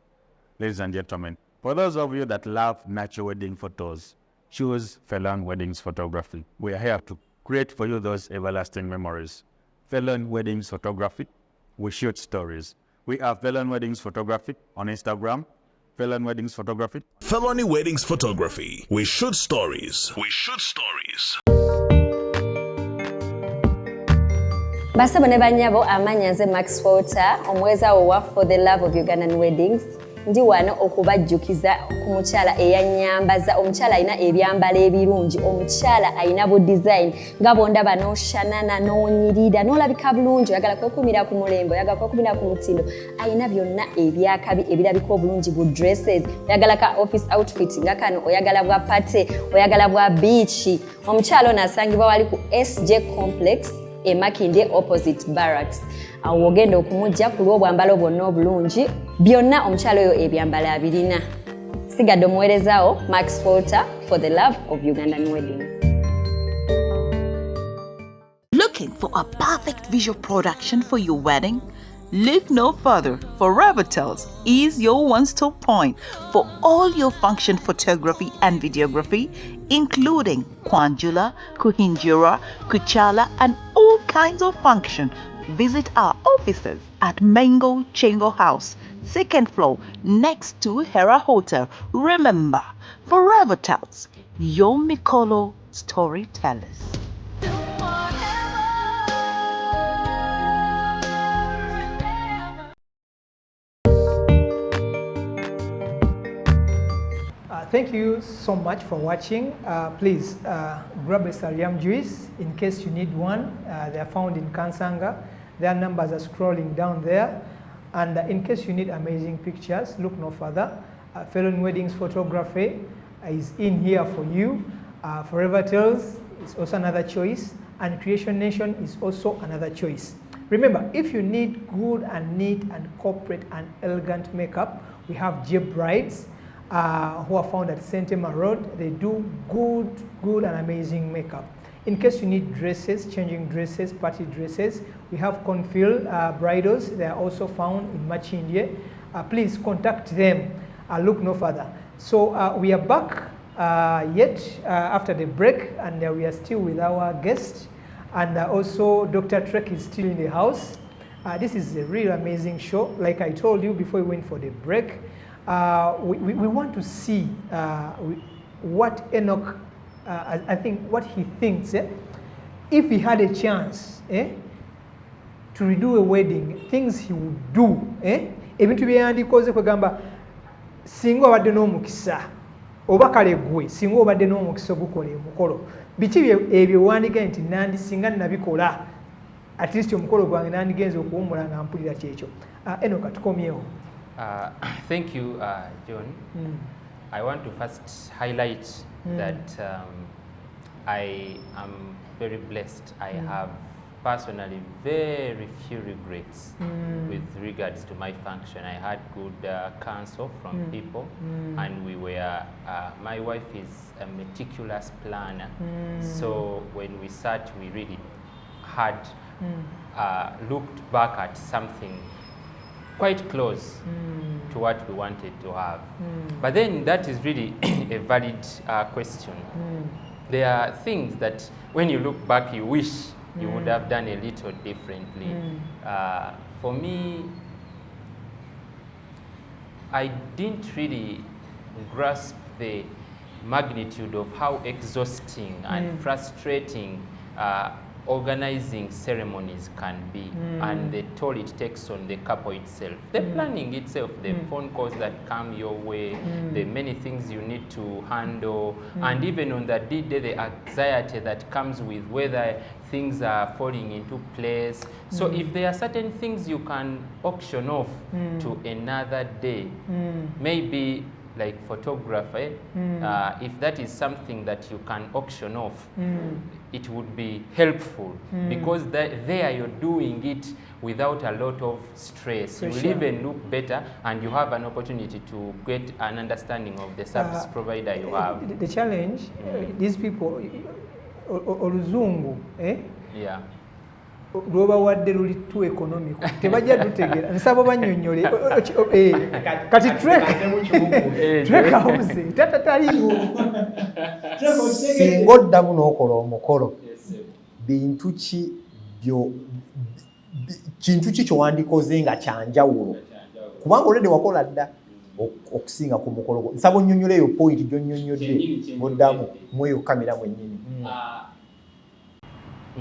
Ladies and gentlemen, for those of you that love natural wedding photos, choose Felon Weddings Photography. We are here to create for you those everlasting memories. Felon Weddings Photography, we shoot stories. We have Felon Weddings Photography on Instagram, Felon Weddings Photography. Felony Weddings Photography. We shoot stories. We shoot stories. Basabo ne banyabo amanya nze Max Walter omweza wa For the Love of Ugandan Weddings ndi wano okubajjukiza ku mukyala eyanyambaza omukyala ayina ebyambalo ebirungi omukyala ayina bu design nga bondaba n'oshanana n'onyirira n'olabika bulungi oyagala kwekumira ku mulembo oyagala kwekumira ku mutindo ayina byonna ebyakabi ebirabika obulungi bu dresses oyagala ka office outfit nga kano oyagala bwa party oyagala bwa beach omukyala ono asangibwa wali ku SJ Complex Makinde opposite barracks awo ogenda okumujja ku lw'obwambalo bwonna obulungi byonna omukyalo oyo ebyambala abirina sigadde omuweerezaawo Max Walter For the Love of Ugandan Weddings. Looking for a perfect visual production for your wedding? Look no further, for Revel is your one-stop point for all your function photography and videography, including Kwanjula, Kuhinjura, Kuchala, and all kinds of function. Visit our offices at Mango Chengo House, 2nd floor, next to Hera Hotel. Remember, for Revel your Mikolo storytellers. Thank you so much for watching. Please grab a Sariam juice in case you need one. They are found in Kansanga. Their numbers are scrolling down there. And in case you need amazing pictures, look no further. Felon Weddings Photography is in here for you. Forever Tales is also another choice. And Creation Nation is also another choice. Remember, if you need good and neat and corporate and elegant makeup, we have J Brides. Who are found at St. Emma Road. They do good and amazing makeup. In case you need dresses, changing dresses, party dresses, we have Confil Bridals. They are also found in Machindye. Please contact them. Look no further. So we are back after the break, and we are still with our guest. And also Dr. Trek is still in the house. This is a really amazing show. Like I told you before we went for the break, we want to see what Enoch, I think what he thinks, if he had a chance to redo a wedding, things he would do. Ebintu byandikoze kwegamba singa obadde n'omukisa oba kale gwe singa obadde n'omukisa ogukola emukolo biki ebyo wandiga nti nandi singa nabikola at least omukolo gwange nandigenze okuwumula nga mpulira kyekyo. Enoch tukomyewo. Thank you, John. I want to first highlight that I am very blessed. I have personally very few regrets with regards to my function. I had good counsel from people, and we were, my wife is a meticulous planner. So when we sat, we really had looked back at something quite close to what we wanted to have. But then that is really a valid question. There are things that when you look back you wish you would have done a little differently. For me, I didn't really grasp the magnitude of how exhausting and frustrating organizing ceremonies can be, and the toll it takes on the couple itself. The planning itself, the phone calls that come your way, the many things you need to handle, and even on that day, the anxiety that comes with whether things are falling into place. So if there are certain things you can auction off to another day, maybe like photography, if that is something that you can auction off, it would be helpful because there you're doing it without a lot of stress. You will even look better, and you have an opportunity to get an understanding of the service provider you have. The challenge, these people, oluzungu, yeah. Lwoba wadde luli too economic tebajja dutegeera nsaba bannyonnyole kati trek house tatataliwo singa oddamu n'okola omukolo bintu ki kintu ki kyewandikoze nga kyanjawulo kubanga olwedde wakola dda okusinga ku mukolo gwo nsaba onnyonnyole eyo point gy'onnyonnyodde oddamu mweyo kamera mwennyini.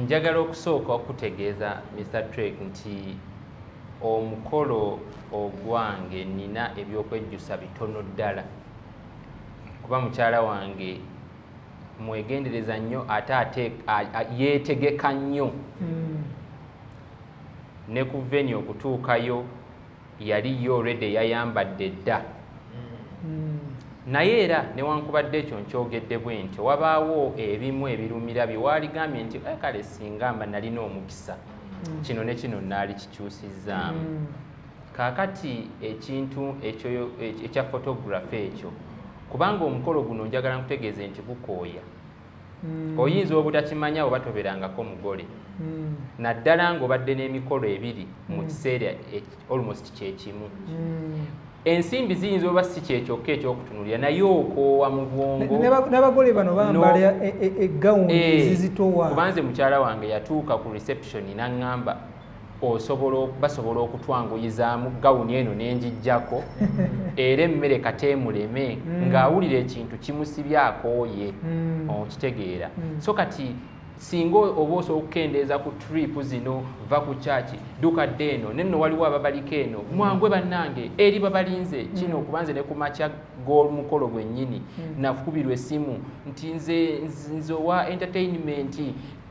njagala okusooka okutegeeza Mr. Trek nti omukolo ogwange nina ebyokwejjusa bitono ddala kuba mukyala wange mwegendereza nnyo ate yeetegeka nnyo ne ku venue okutuukayo yali already yayambadde dda naye era newankubadde ekyo nkyogedde bwe nti wabaawo ebimu ebirumira bye waaligambye nti kale singamba nalina omukisa kino ne kino naali kikyusizzaamu kaakati ekintu ekyo ekya photography ekyo kubanga omukolo guno njagala nkutegeeze nti gukooya oyinza obutakimanya oba toberangako mugole naddala ng'obadde n'emikolo ebiri mu kiseera almost kyekimu ensimbi ziyinza oba si kyekyokka ekyokutunulira naye okoowa mu bwongo n'abagole bano bambala egawuni ezizitowa kubanze mukyala wange yatuuka ku reception n'aŋŋamba basobola okutwanguyizaamu gawuni eno n'enjijjako era emmere kateemuleme ng'awulira ekintu kimusibye akooye okitegeera so kati singa oba osobola okukendeeza ku trip zino va ku kyaki dukadde eno nenno waliwo ababaliko eno mwangwe bannange eri babalinze kino kubanze ne ku makya g'omukolo gwennyini nakubirwa essimu nti nze owa entertainment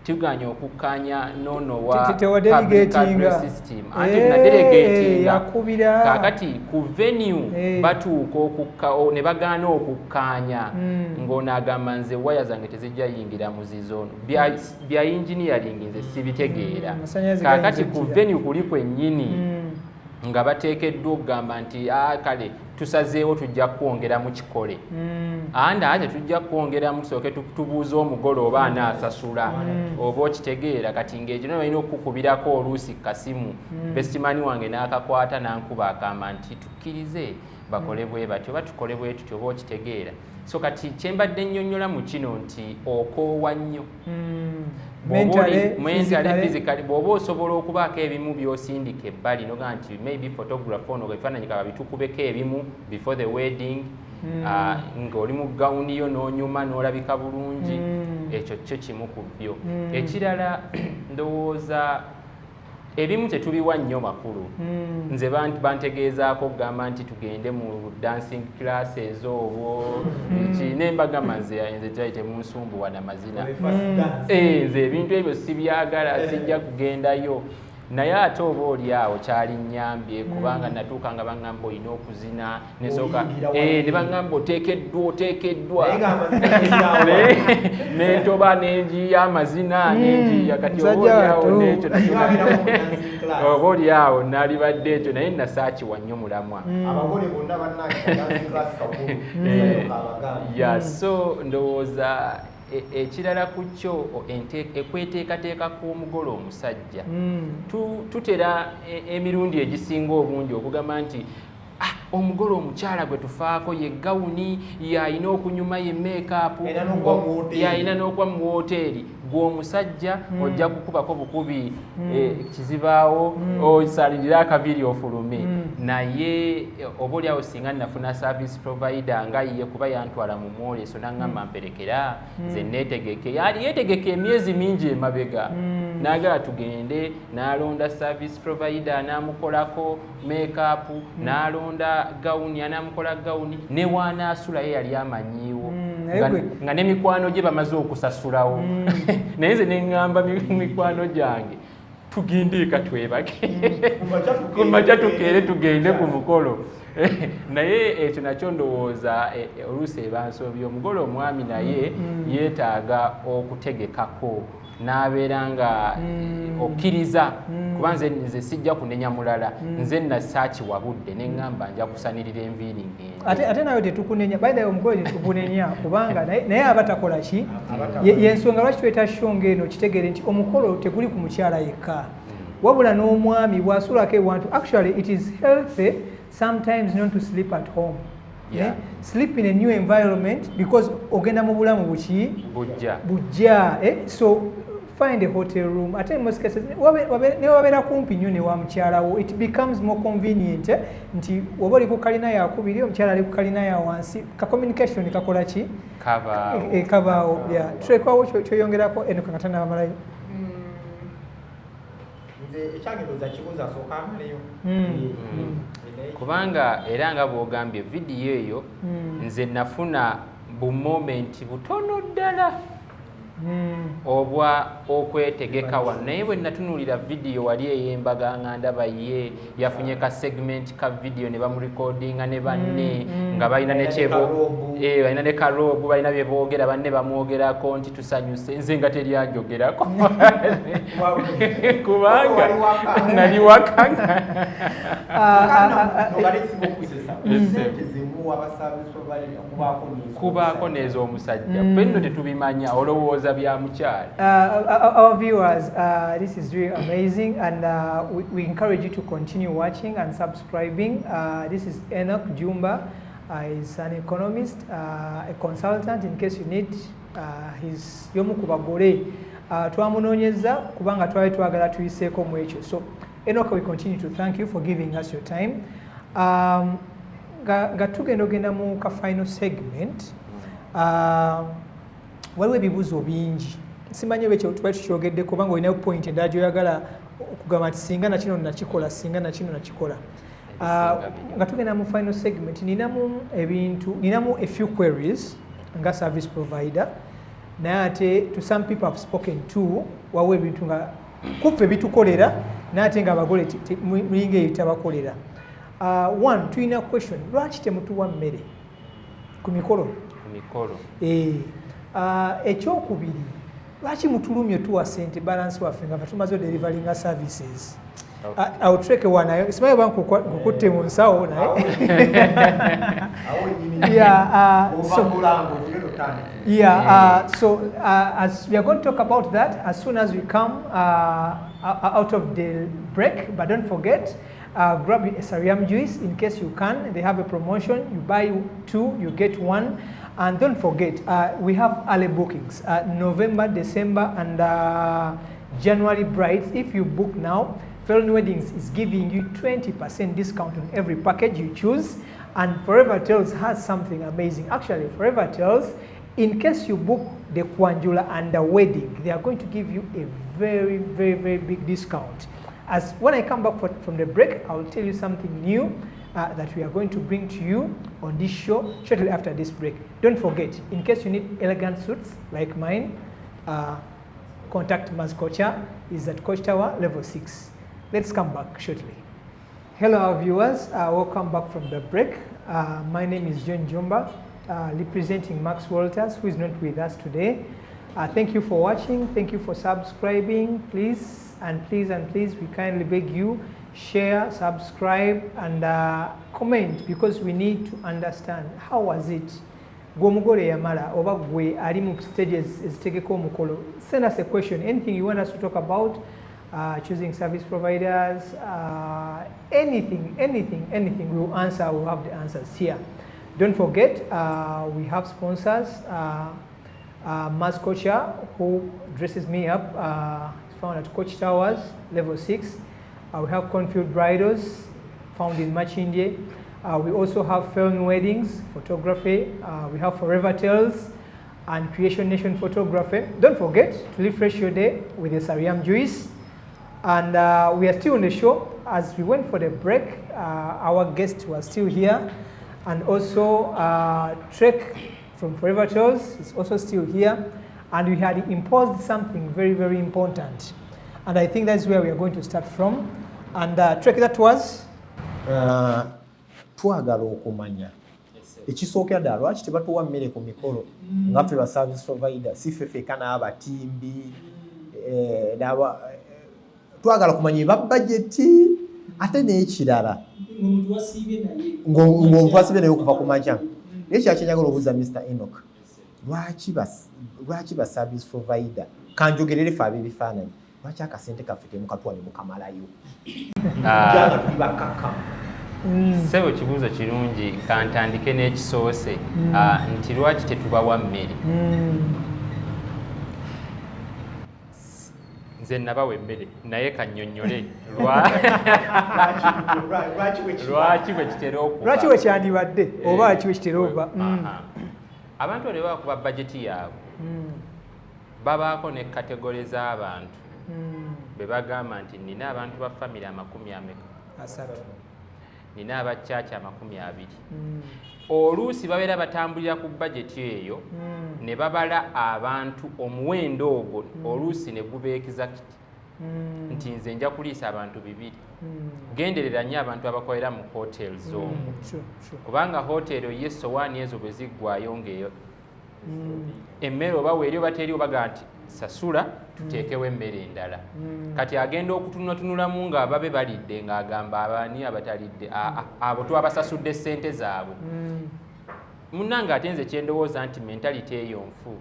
tuganya okukkaanya nono wa public address system ate na delegatinga kakati ku venue batuuka ne bagaana okukkaanya ng'onaagamba nze waya zange tezijja yingira mu zizono bya engineering nze sibitegeera kakati ku venue kuli kwennyini nga bateekeddwa okugamba nti kale tusazeewo tujja kwongera mu kikole andi ate tujja kwongera mu tusooke tubuuze omugole oba anaasasula oba okitegeera kati ng'ekino balina okukubirako oluusi kasimu bestimani wange n'akakwata n'ankuba akamba nti tukkirize bakole bwe batyo oba tukole bwe tutyo oba okitegeera so kati kyembadde nnyonnyola mu kino nti okoowa nnyo mentally physically bw'oba osobola okubaako ebimu by'osindika ebbali noga nti maybe photographer ono ebifaananyi kaba bitukubeko ebimu before the wedding ng'oli mu gawuni yo n'onyuma n'olabika bulungi ekyo kyo kimu ku byo ekirala ndowooza ebimu tetubiwa nnyo makulu nze bantegeezaako okugamba nti tugende mu dancing classes obwo nembagamba nze tayite munsumbuwa namazina nze ebintu ebyo sibyagala sijja kugendayo naye ate oba oli awo kyali nnyambye kubanga natuuka nga baŋŋamba olina okuzina nesooka ne baŋŋamba oteekeddwa nentoba nenjiya amazina nenjiya kati oba oli awo nekyo oba oli awo nalibadde ekyo naye nasaakiwa nnyo mulamwa so ndowooza ekirala ku kyo ekweteekateeka k'omugole omusajja tutera emirundi egisinga obungi okugamba nti omugole omukyala gwe tufaako ye gawuni yalina okunyuma ye make-up yalina n'okuba mu woteeri gw'omusajja ojja kukubako bukubi kizibaawo osalirira akabiri ofulume naye oba oli awo singa nafuna service provider nga ye kuba yantwala mu mwoleso naŋŋamba mperekera nze neetegeke yali yeetegeka emyezi mingi emabega naagala tugende n'alonda service provider n'amukolako make-up n'alonda gawuni anamukola gawuni ne waanaasulayo yali amanyiiwo nga n'emikwano gye bamaze okusasulawo naye nze neŋŋamba mikwano gyange tugende eka twebake kumakya tukeere tugende ku mukolo naye ekyo nakyo ndowooza oluusi ebansobya omugole omwami naye yeetaaga okutegekako n'abeera nga okkiriza kuba nze sijja kunenya mulala nze nasaakiwa budde neŋŋamba nja kusanirira enviiri ngende ate nawe tetukunenya baida omugole tetukunenya kubanga naye aba takola ki yensonga lwaki tweta shonga eno kitegere nti omukolo teguli ku mukyala yekka wabula n'omwami bw'asulako ewantu actually it is healthy sometimes not to sleep at home. Sleep in a new environment because ogenda mu bulamu bujja so find a hotel room at most cases ne wabera kumpi nnyo ne wa mukyalawo it becomes more convenient nti woba oli ku kalina yakubiri omukyala ali ku kalina ya wansi ka communication kakola ki kabaawo twekwawo kyoyongerako eno kakatana bamalayo ekyangeroza kibuza sooka amaleyo kubanga era nga bw'ogambye vidiyo eyo nze nafuna bu moment butono ddala obwa okwetegeka wano naye bwe natunuulira vidiyo wali ey'embaga nga ndaba ye yafunye ka segment ka vidiyo ne bamurekodinga ne banne nga balina balina ne karoobu balina bye boogera banne bamwogerako nti tusanyuse nze nga teryanjogerako kubanga nali wakanga kubaako n'ez'omusajja fenno tetubimanya olowooza bya mukyala. Our viewers, this is really amazing, and we encourage you to continue watching and subscribing. This is Enock Jumba. He's an economist, a consultant. In case you need his yomu kubagore twamunonyeza kubanga twali twagala tuyiseeko mu ekyo. So Enock, we continue to thank you for giving us your time. Nga tugenda mu ka final segment, waliwo ebibuuzo bingi simanyi oba ekyo tuba tukyogedde kubanga olinayo point endala gyoyagala okugamba nti singa nakino nakikola singa nakino nakikola. Nga tugenda mu final segment, ninamu a few queries nga service provider, naye ate to some people have spoken to wawo ebintu nga kuffe bitukolera naye ate nga abagole mulinga eyo tabakolera. One, tulina question, lwaki temutuwa mmere ku mikolo? Ekyokubiri, lwaki mutulumye tuwa sente balance waffe nga tumaze deliveringa services? I'll take one. It's my bank who naye. So as we are going to talk about that as soon as we come out of the break, but don't forget, grab a Sariam juice in case you can. They have a promotion. You buy 2, you get 1. And don't forget, we have early bookings, November, December, and January brides. If you book now, Finalise Weddings is giving you 20% discount on every package you choose. And Forever Tales has something amazing. Actually, Forever Tales, in case you book the Kwanjula and the wedding, they are going to give you a very, very, very big discount. As when I come back from the break, I will tell you something new that we are going to bring to you on this show shortly after this break. Don't forget, in case you need elegant suits like mine, contact Mazkocha. Is at Coach Tower, level 6. Let's come back shortly. Hello, our viewers. Welcome back from the break. My name is Enock Jumba, representing Max Walters, who is not with us today. Thank you for watching. Thank you for subscribing. Please, we kindly beg you, share, subscribe, and comment, because we need to understand how was it. Gwomugole yamala oba gwe ali mu stages ezitegeka omukolo. Send us a question, anything you want us to talk about, choosing service providers, anything, we will answer. We'll have the answers here. Don't forget, we have sponsors. Mazkocha, who dresses me up, is found at Coach Towers, level 6. We have Cornfield Bridals, found in Machindye. We also have Finalise Weddings, photography. We have Forever Tales and Creation Nation photography. Don't forget to refresh your day with the Sariam juice. And we are still on the show. As we went for the break, our guest was still here. And also Trek from Forever Tales is also still here. And we had imposed something very, very important. And I think that's where we are going to start from. And Trek, that was? Twagala okumanya ekisookera ddala lwaki tebatuwa mmere ku mikolo nga ffe ba service provider, si ffe ffeka n'abatimbi, twagala kumanya ba bajeti ate n'ekirala ng'omuntu asiibye naye okuva ku makya. Naye kyakyenyagala obuuza Mr. Enock, lwaki ba service provider, kanjogerere ffe ab'ebifaananyi, lwaki akasente kaffe temukatuwa ne mukamalayo janga tuli bakaka? Sebo kibuuzo kirungi, kantandike n'ekisoose nti lwaki tetubawa mmere. Nze nabawa emmere naye kannyonnyole lwaki bwe kitera okuba, lwaki bwe kyandibadde oba lwaki bwe kitera okuba. Abantu bwe bakuba bajeti yaabwe babaako ne kategole z'abantu be bagamba nti nina abantu ba family 30 nina abakyakya 20 oluusi babeera batambulira ku bajeti eyo ne babala abantu omuwendo ogwo oluusi ne guba exact nti nze nja kuliisa abantu 2 genderera nnyo abantu abakolera mu hotels omwo kubanga hotelo ye sowaani ezo bwe ziggwayo ngaeyo emmere oba weeri oba teri obaga nti sasula tuteekewo emmere endala kati agenda okutunulanunulamu ng'ababe balidde ng'agamba abaani abatalidde abo twabasasudde ssente zaabwe munnange ate nze kyendowooza nti mentality eyo nfu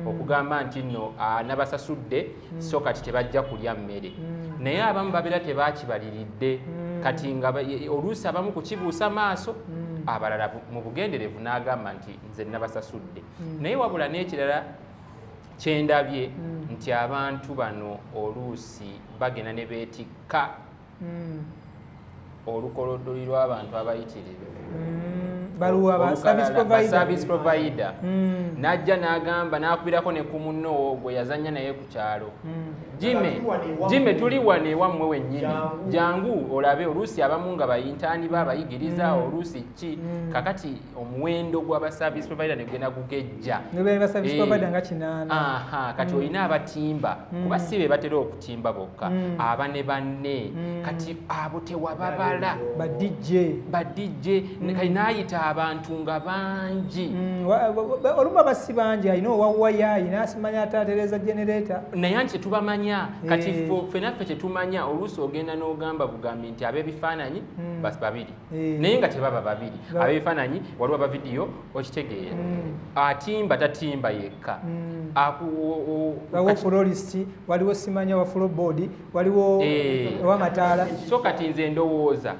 okugamba nti nno nabasasudde so kati tebajja kulya mmere naye abamu babeera tebakibaliridde kati nga oluusi abamu kukibuusa maaso abalala mu bugenderevu n'agamba nti nze nabasasudde naye wabula n'ekirala kyendabye nti abantu bano oluusi bagenda ne beetikka olukolodoli lw'abantu abayitirivu service provider najja n'agamba n'akubirako ne ku munno gwe yazannya naye ku kyalo Jime tuli wane ewammwe wennyini jangu olabe oluusi abamu nga bayintaani babayigiriza oluusi ki kakati omuwendo gw'aba service provider ne gugenda gugejja kati olina abatimba kuba si be batera okutimba bokka aba ne banne kati abo tewababala ba DJ kati n'ayita abantu nga bangi olumba basi bangi alina owawaya alina asimanya atatereza generator naye nti tubamanya kati ffenaffe kyetumanya oluusi ogenda n'ogamba bugambi nti ab'ebifaananyi basi 2 naye nga tebaba 2 ab'ebifaananyi waliwo aba vidiyo okitegeera atimba tatimba yekka waliwo florist waliwo simanya wa floorboard waliwo owamataala so kati nze ndowooza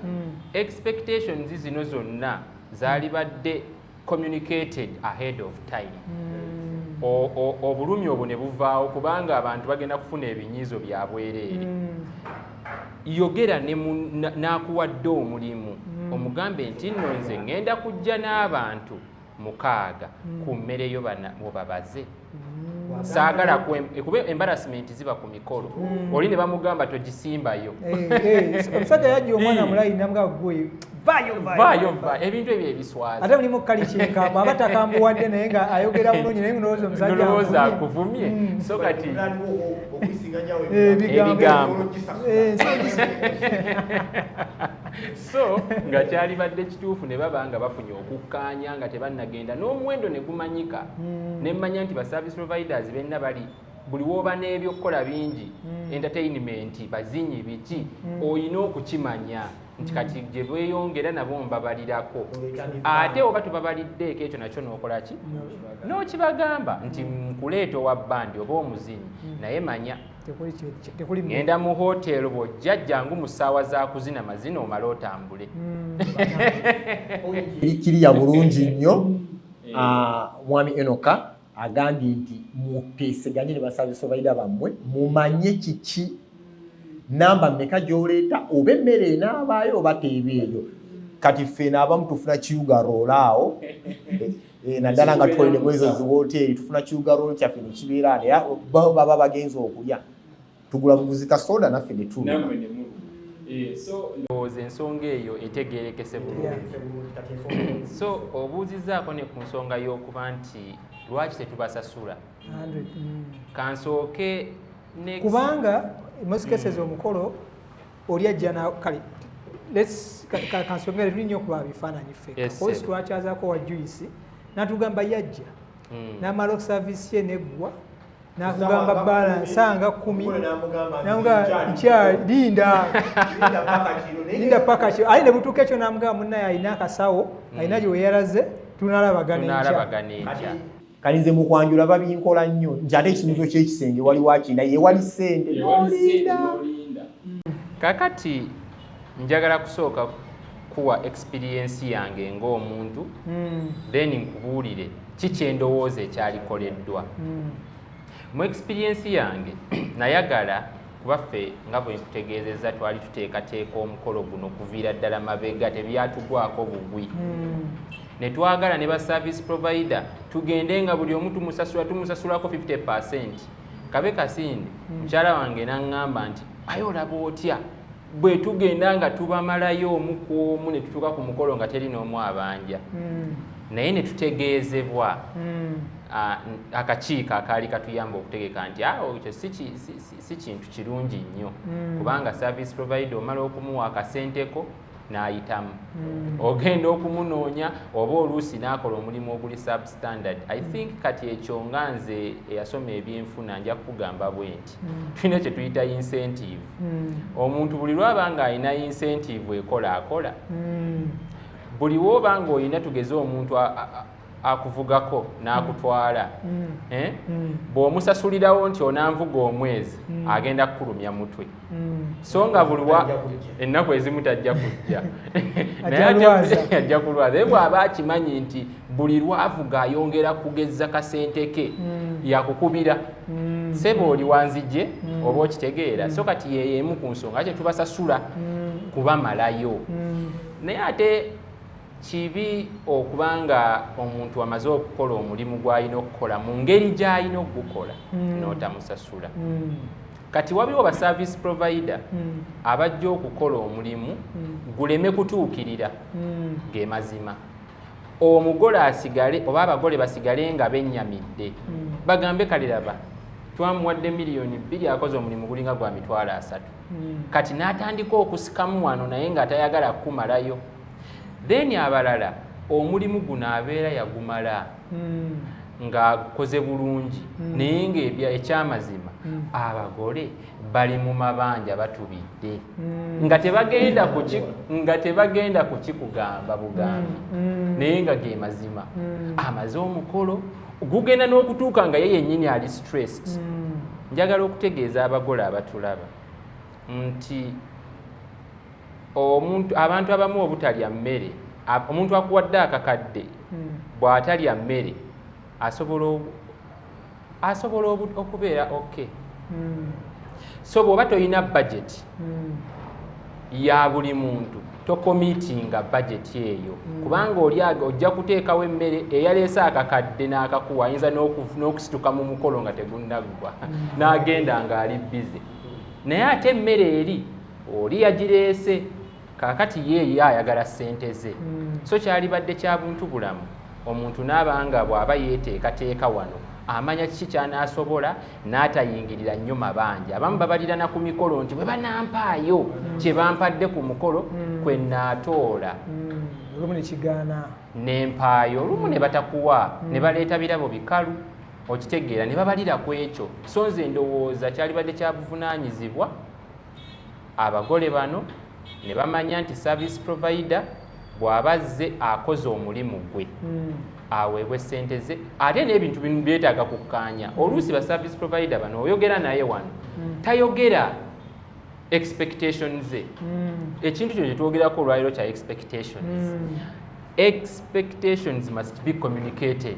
expectations zino zonna zaali badde communicated ahead of time obulumi obwo ne buvaawo kubanga abantu bagenda kufuna ebinyiizo bya bwereere yogera n'akuwadde omulimu omugambe nti nno nze ŋŋenda kujja n'abantu 6 ku mmere yo babaze saagala kuba embarrassment ziba ku mikolo oli ne bamugamba togisimbayo omusajja yajja omwana mulayi namugamba gwe vaayo ebintu ebyo ebiswaza ate mulimu kali kyenkambu aba takambuwadde naye nga ayogera bulungi naye ndowooza omusajja akuvumye so kati ebigambo so nga kyalibadde kituufu ne baba nga bafunye okukkaanya nga tebannagenda n'omuwendo ne gumanyika ne mmanya nti ba service providers benna bali buli wooba n'ebyokukola bingi entertainment bazinyi biki olina okukimanya nti kati gye bweyongera nabo mbabalirako ate oba tubabaliddeeko ekyo nakyo n'okola ki n'okibagamba nti nkuleeta owa bbandi oba omuzinyi naye manya ngenda mu hotelo bw'ojja jjangu mu ssaawa za kuzina mazina omale otambule kiriya bulungi nnyo mwami Enock agambye nti muteeseganye ne baservice provider bammwe mumanye kiki namba mmeka gy'oleeta oba emmere enaabaayo oba teebeeyo kati ffena abamu tufuna kiwuga roolaawo naddala nga tukolere mwezo ziwooteri tufuna kiwuga roolo kyaffe ne kibeera naye baba bagenza okulya tugula buguzika soda naffe ne tulya ndowooza ensonga eyo etegeerekese bulungi so obuuzizzaako ne ku nsonga y'okuba nti lwaki tetubasasula kansooke kubanga most cases omukolo oli ajja kale kansongere tuli nnyo okuba bifaananyi ffe osi twakyazaako wa juice natugamba yajja n'amala service ye neggwa nakugamba balance nga 10 namugamba linda paka kiro ali ne butuuka ekyo namugamba munnaye alina akasawo alina gye weyalaze tunalabagana kali nze mu kwanjula babinkola nnyo nti ate ekinuzo ky'ekisenge waliwo akinda ye wali ssente nolinda kakati njagala kusooka kuwa experience yange ng'omuntu then nkubuulire kikyendowooza ekyalikoleddwa mu experience yange nayagala kubaffe nga bwe nkutegeezezza twali tuteekateeka omukolo guno kuviira ddala mabega tebyatugwako bugwi ne twagala ne ba service provider tugende nga buli omu tumusasulako 50%. kabe kasindi mukyala wange n'aŋŋamba nti aye olaba otya bwe tugenda nga tubamalayo omu ku omu ne tutuuka ku mukolo nga teri n'omu abanja naye ne tutegeezebwa akakiiko akaali katuyamba okutegeka nti ekyo si kintu kirungi nnyo kubanga service provider omala okumuwa akasenteko n'ayitamu ogenda okumunoonya oba oluusi n'akola omulimu oguli substandard. I think kati ekyo nga nze eyasoma ebyenfuna nja kukugamba bwe nti tulina kye tuyita incentive. Omuntu buli lwaba nga alina incentive akola buli woba nga olina tugeze omuntu akuvugako n'akutwala bw'omusasulirawo nti onanvuga omwezi agenda kukulumya mutwe so nga buli ennaku ezimu tajja kujja naye ajja kulwaza naye bw'aba akimanyi nti buli lwavuga ayongera kugeza kasente ke yakukubira seba oli wanzije oba okitegeera so kati yeemu ku nsonga kye tubasasula kubamalayo naye ate kibi okubanga omuntu amaze okukola omulimu gw'alina okukola mu ngeri gy'alina okugukola n'otamusasula. Kati waliwo ba service provider abajja okukola omulimu guleme kutuukirira ge mazima. Omugole asigale oba abagole basigale nga bennyamidde bagambe kaliraba twamuwadde miliyoni 2 akoze omulimu gulinga gwa mitwalo 3 kati n'atandika okusikamu wano naye nga tayagala kumalayo. Then abalala omulimu guno abeera yagumala ng'akoze bulungi naye ng'ekyamazima abagole bali mu mabanja batubidde nga tebagenda kukikugamba bugambi naye nga ge mazima amaze omukolo gugenda n'okutuuka nga ye yennyini ali stressed. Njagala okutegeeza abagole abatulaba nti abantu abamu obutalya mmere omuntu akuwadde akakadde bw'atalya mmere asobola okubeera okay. So bw'oba toyina budget ya buli muntu tokomitinga budget eyo kubanga ojja kuteekawo emmere eyaleese akakadde n'akakuwa ayinza n'okusituka mu mukolo nga tegunnagwa n'agenda ng'ali busy naye ate emmere eri oli yagireese kakati ye ayagala ssente ze so kyalibadde kya buntu bulamu omuntu n'abanga bw'aba yeeteekateeka wano amanya kiki ky'anaasobola n'atayingirira nnyo mabanja. Abamu babalirana ku mikolo nti bwe banampaayo kye bampadde ku mukolo kwe nnaatoola olumu nekigaana n'empaayo olumu ne batakuwa ne baleeta birabo bikalu okitegeera ne babalira ku ekyo. So nze ndowooza kyalibadde kya buvunaanyizibwa abagole bano ne bamanya nti service provider bw'abazze akoze omulimu gwe aweebwe ssente ze ate n'ebintu bino byetaaga kukkaanya. Oluusi ba service provider bano oyogera naye wano tayogera expectations ze ekintu kyo kyetwogerako olwaliro kya expectations. Expectations must be communicated.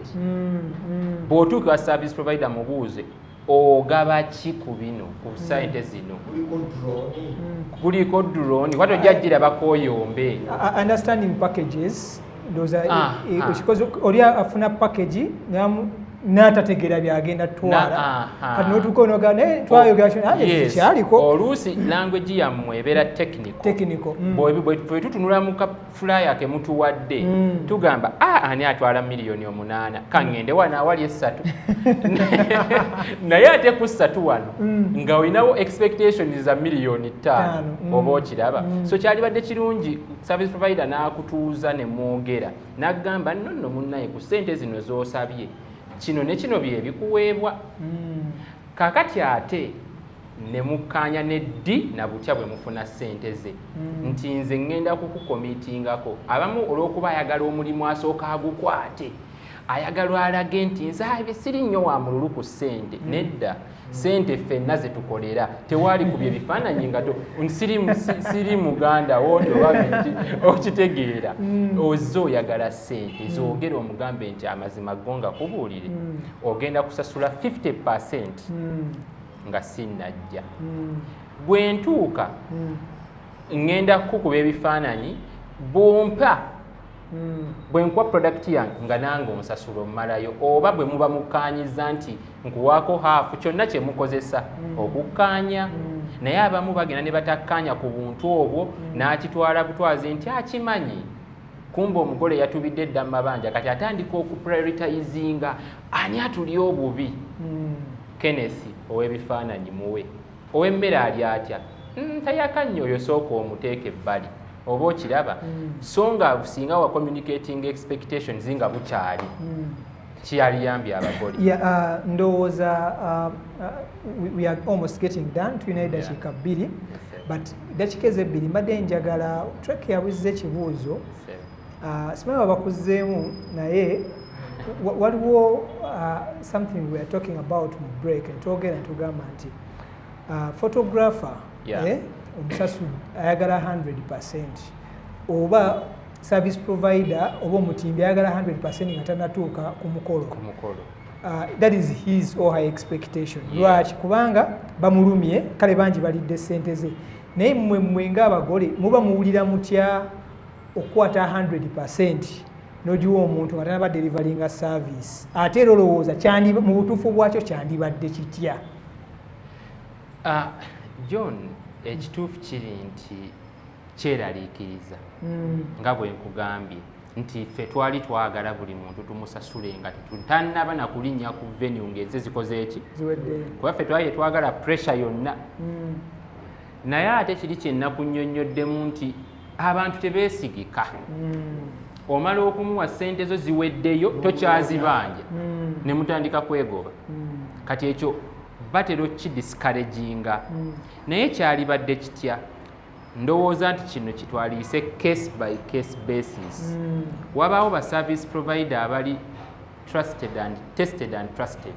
Bw'otuuka wa service provider mubuuze ogaba ki ku bino ku ssente zino kuliko drone watu ojjajjira bakoyombe understanding packages those are because oli afuna package n'atategeera byagenda twala kati n'otuuka n'ogamba twayogera kyaliko oluusi language yammwe ebeera technical bwe tutunula mu kafulaya ke mutuwadde tugamba ani atwala miliyoni 8 kaŋŋende wano awali 3 naye ate ku 3 wano nga olinawo expectations za miliyoni 5 oba okiraba. So kyalibadde kirungi service provider n'akutuuza ne mwogera n'agamba nno munnaye ku ssente zino z'osabye kino ne kino bye bikuweebwa kakati ate ne mukkaanya ne ddi na butya bwe mufuna ssente ze nti nze ŋŋenda kukukomitingako. Abamu olw'okuba ayagala omulimu asooka agukwate ayagala alage nti nze siri nnyo wa mululu ku ssente nedda ssente ffenna ze tukolera tewaali ku bye bifaananyi nga siri muganda wondi oba binti okitegeera ozze oyagala ssente zoogera omugambe nti amazima go nga kubuulire ogenda kusasula 50% nga sinnajja bwe ntuuka ŋŋenda kukuba ebifaananyi bw'ompa bwe nkuwa product yange nga nange onsasula omumalayo oba bwe muba mukkaanyiza nti nkuwaako haafu kyonna kye mukozesa okukkaanya naye abamu bagenda ne batakkaanya ku buntu obwo n'akitwala butwazi nti akimanyi kumba omugole yatubidde dda mu mabanja kati atandika okuprioritizinga ani atuli obubi Kenneth ow'ebifaananyi muwe ow'emmere ali atya tayakannyo oyo sooka omuteeka ebbali oba okiraba so nga singa wa communicating expectations nga bukyali kiyaliyambye abagole ndowooza we are almost getting done tulina eddakiika bbiri but eddakiika ezebbiri mbadde njagala track yabuziza ekibuuzo simanyi babakuzeemu naye waliwo something we are talking about mu break netwogera netugamba nti photographer omusasudde ayagala 100% oba service provider oba omutimbi ayagala 100% nga tanatuuka ku mukolo that is his or her expectation lwaki kubanga bamulumye kale bangi balidde sente ze naye mmwe ng'abagole muba muwulira mutya okukwata 100% n'ogiwa omuntu nga tanaba delivaringa service ate era olowooza mu butuufu bwakyo kyandibadde kitya? John, ekituufu kiri nti kyeraliikiriza nga bwe nkugambye nti ffe twali twagala buli muntu tumusasule nga tutannaba na kulinnya ku venue ng'enze zikoze eki kuba ffe twali twagala pressure yonna naye ate kiri kye nnakunnyonnyoddemu nti abantu tebeesigika omala okumuwa ssente zo ziweddeyo tokyazibanja ne mutandika kwegoba kati ekyo batera okidiscouraginga naye kyalibadde kitya ndowooza nti kino kitwaliise case by case basis wabaawo ba service provider abali trusted and tested and trusted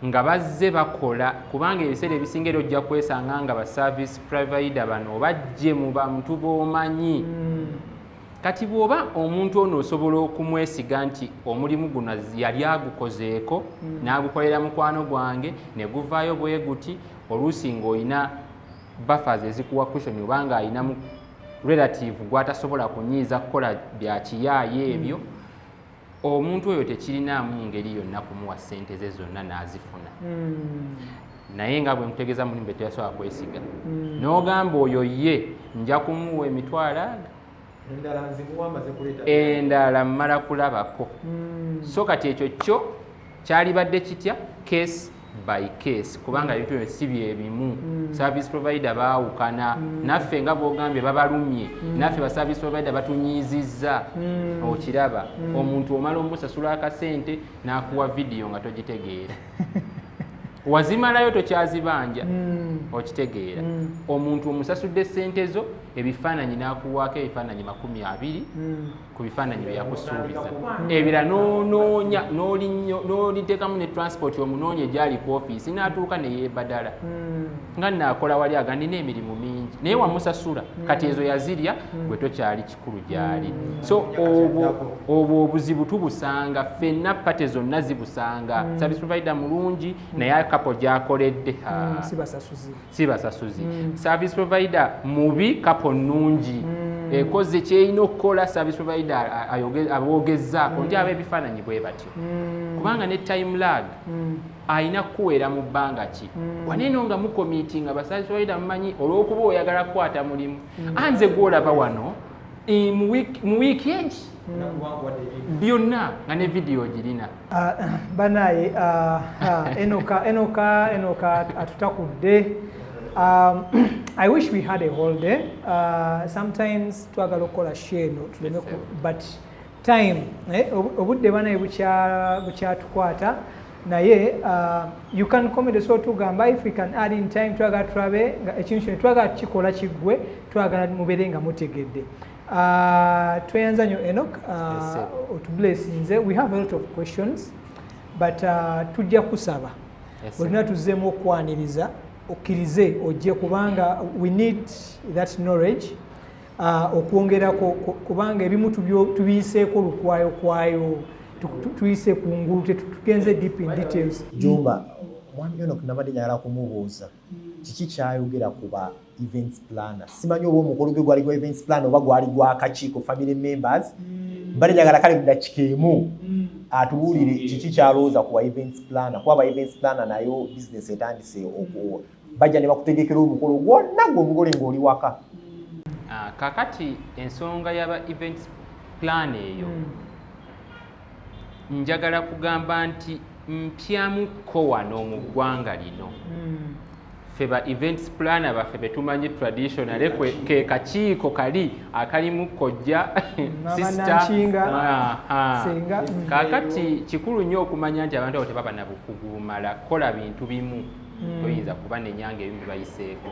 nga bazze bakola kubanga ebiseera ebisinga era ojja kwesanga nga ba service provider bano bajje mu bantu b'omanyi kati bw'oba omuntu ono osobola okumwesiga nti omulimu guno yali agukozeeko n'agukolera mukwano gwange ne guvaayo bwe guti oluusi ng'olina buffers ezikuwa cushion oba nga alina relative gw'atasobola kunyiiza kukola bya kiyaaye ebyo omuntu oyo tekirinaamu ngeri yonna kumuwa ssente ze zonna n'azifuna naye nga bwe nkutegeeza mulimu be teyasobola kwesiga n'ogamba oyo ye nja kumuwa emitwalo endala mmala kulabako so kati ekyo kyo kyalibadde kitya case by case kubanga ebintu ebyo si byebimu service provider baawukana naffe nga bwogambye babalumye naffe ba service provider batunyiizizza okiraba omuntu omala omusasula akasente n'akuwa vidiyo nga togitegeera wazimalayo tokyazibanja okitegeera omuntu omusasudde ssente zo ebifaananyi n'akuwaako ebifaananyi 20 ku bifaananyi bye yakusuubiza ebira n'onoonya n'oliteekamu ne transport omunoonya egyali ku ofiisi n'atuuka ne yeebadala nga naakola wali aga nina emirimu mingi naye wamusasula kati ezo yazirya gwe tokyali kikulu gyali so obwo obuzibu tubusanga ffenna pate zonna zibusanga service provider mulungi naye kapo gyakoledde si basasuzi service provider mubi kapo nnungi ekoze kyerina okukola service provider aboogezzaako nti ab'ebifaananyi bwe batyo kubanga ne time lag ayina kukuweera mu bbanga ki waneeno nga mukomiitinga ba service provider mumanyi olw'okuba oyagala kukwata mulimu anze gwolaba wano mu weekend byonna nga ne vidiyo girina banaye enoka atutakudde. I wish we had a whole day. Sometimes twagala okukola share but time obudde banaye bukyatukwata naye you can comment so tugamba if we can add in time twagala tulabe ekintu kino twagala kikola kiggwe twagala mubeere nga mutegedde. Tweyanza nnyo Enock otublessinze. We have a lot of questions but tujja kusaba olina tuzzeemu okwaniriza okkirize ojje kubanga we need that knowledge okwongerako kubanga ebimu tubiyiseeko lukwayo tuyise kungulu tetugenze deep in details. Jumba mwami Enock nabadde njagala kumubuuza kiki kyayogera ku ba events planner simanyi oba omukolo gwe gwali gwa events planner oba gwali gwa akakiiko family members mbali njagala kale mudakika emu atubuulire kiki kyalowooza ku ba events planner kuba ba events planner nayo business etandise bajja ne bakutegekera omukolo gwonna gw'omugole ng'oli waka. Kakati ensonga y'aba events plan eyo njagala kugamba nti mpyamukko wano mu ggwanga lino ffe ba events planner baffe betumanyi traditional ke kakiiko kali akalimu kojja sister kakati kikulu nnyo okumanya nti abantu abo tebaba na bukugu mala kola bintu bimu toyinza kuba nenyanga ebimu bayiseeko.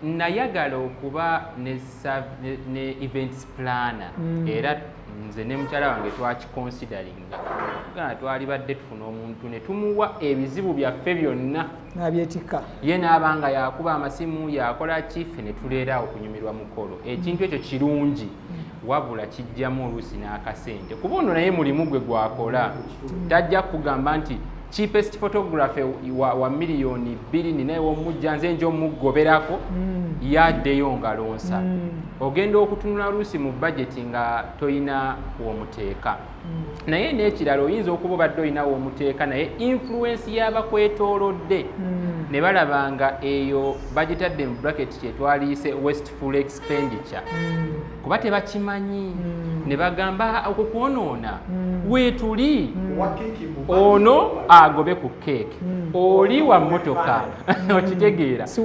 Nayagala okuba ne events planner era nze ne mukyala wange twakiconsideringa nga twali badde tufuna omuntu ne tumuwa ebizibu byaffe byonna n'abyetikka ye n'abanga yakuba amasimu yakola kiffe ne tuleera okunyumirwa mukolo. Ekintu ekyo kirungi wabula kijjamu oluusi n'akasente kuba ono naye mulimu gwe gwakola tajja kugamba nti cheapest photography wa miliyoni 2 ninaye womujja nze njo mugoberako yaddeyo ngalonsa ogenda okutunula luusi mu budget nga toyina womuteeka naye n'ekirala oyinza okuba obadde oyina womuteeka naye influence y'abakwetoolodde ne balabanga eyo bagitadde mu bracket kyetwaliise wasteful expenditure kuba tebakimanyi ne bagamba okukwonoona weetuli ono agobe ku keeki oli wa mmotoka okitegeera so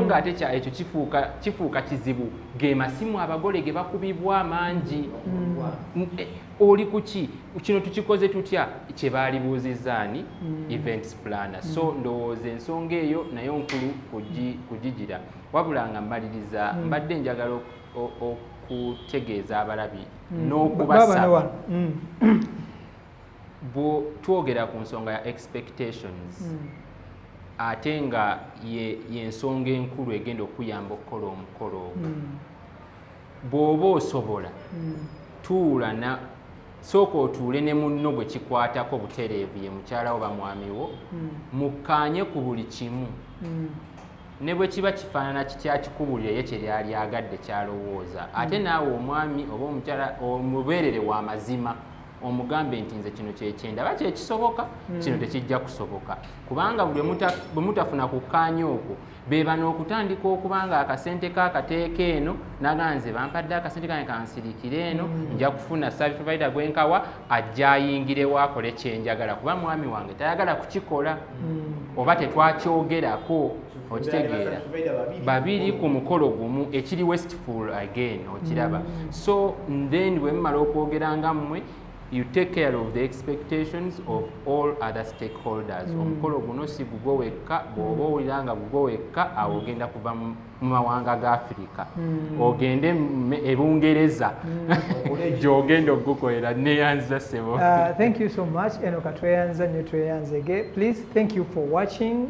nga ate ekyo kifuuka kizibu ge masimu abagole ge bakubibwa amangi oli kuki kino tukikoze tutya kye baalibuuzizaani events planner. So ndowooza ensonga eyo nayo nkulu kugigira wabula nga mmaliriza mbadde njagala okutegeeza abalabi n'okubasaba bwe twogera ku nsonga ya expectations ate nga y'ensonga enkulu egenda okuyamba okukola omukolo ogwo bw'oba osobola tuula sooka otuule ne munno gwe kikwatako butereevu ye mukyala wo bamwami wo mukkaanye ku buli kimu ne bwe kiba kifaanana kitya kikubulira ye kye lyali agadde kyalowooza ate naawe omwami oba omukyala omubeerere wa mazima omugambe nti nze kino kyekyendaba kyekisoboka kino tekijja kusoboka kubanga bwe mutafuna kukkaanya okwo beba n'okutandika okubanga akasente kaakateeka eno naganze bampadde akasente kange kansirikire eno nja kufuna service provider gwenkawa ajja ayingirewo akole kyenjagala kuba mwami wange tayagala kukikola oba tetwakyogerako okitegeera babiri ku mukolo gumu ekiri wasteful again okiraba. So then bwe mumala okwogera nga mmwe you take care of the expectations of all other stakeholders. Omukolo guno si gugwo wekka bw'oba owulira nga gugwo wekka awo ogenda kuva mu mawanga ga Africa ogende e Bungereza gy'ogenda okugukolera neyanza sebo. Thank you so much Enock tweyanza nnyo tweyanzege. Please thank you for watching.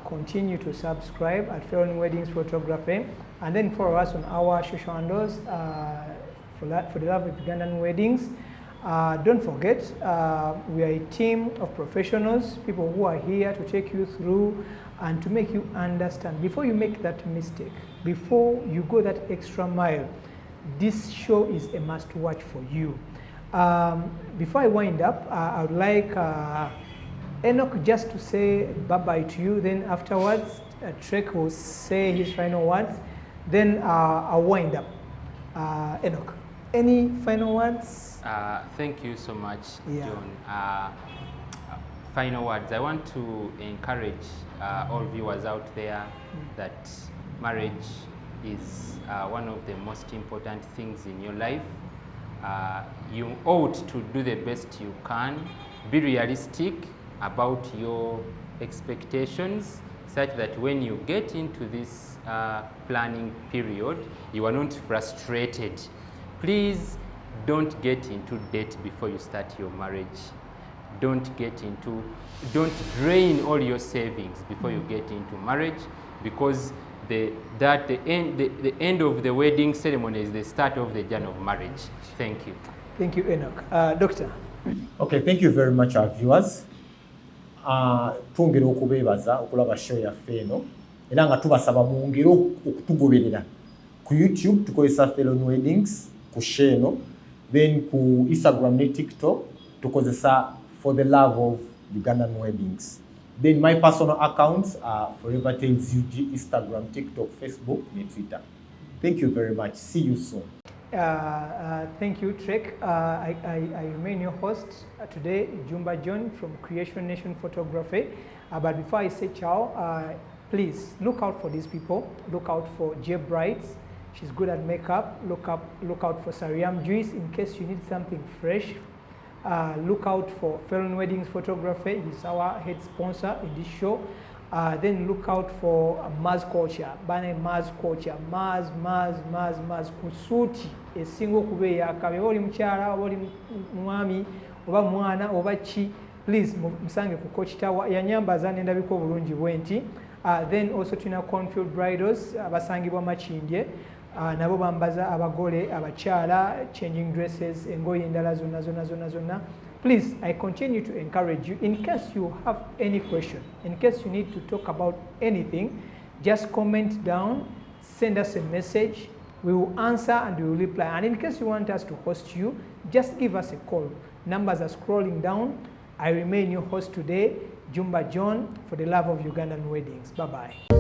Continue to subscribe at Finalise Weddings Photography and then follow us on our social handles for the love of Ugandan weddings. Don't forget, we are a team of professionals, people who are here to take you through and to make you understand. Before you make that mistake, before you go that extra mile, this show is a must watch for you. Before I wind up, I would like Enock just to say bye-bye to you. Then afterwards, Trek will say his final words. Then I'll wind up. Enock, any final words? Thank you so much, John. Final words. I want to encourage all viewers out there that marriage is one of the most important things in your life. You ought to do the best you can. Be realistic about your expectations such that when you get into this planning period, you are not frustrated. Please don't get into debt before you start your marriage. Don't drain all your savings before you get into marriage, because the end of the wedding ceremony is the start of the journey of marriage. Thank you. Thank you, Enock. Doctor. Okay, thank you very much, our viewers. twongera okubeebaza okulaba show yaffe eno era nga tubasaba mwongere okutugoberera ku YouTube tukozesa Felon Weddings ku show eno, then ku Instagram ne TikTok tukozesa For the Love of Ugandan Weddings. Then my personal accounts are Forever Tales UG, Instagram, TikTok, Facebook, and Twitter. Thank you very much. See you soon. Thank you, Trek. I remain your host today, Jumba John from Creation Nation Photography. But before I say ciao, please look out for these people. Look out for J Brights. She's good at makeup. Look out for Sariam Juice in case you need something fresh. Look out for Felon Weddings Photography. He's our head sponsor in this show. Then look out for Maz Culture. Bane Maz Culture. Maz kusuti esingo kubeya kabe oli mkyala oli mwami oba mwana oba chi, please musange ku Coach Tower yanyambaza nendabiko bulungi bwenti. Then also tuna Cornfield Bridals abasangibwa Makindye. Nabo bambaza abagole abakyala changing dresses engoye endala zonna. Please, I continue to encourage you, in case you have any question, in case you need to talk about anything, just comment down, send us a message, we will answer and we will reply. And in case you want us to host you, just give us a call. Numbers are scrolling down. I remain your host today, Jumba John, for the love of Ugandan weddings. Bye-bye.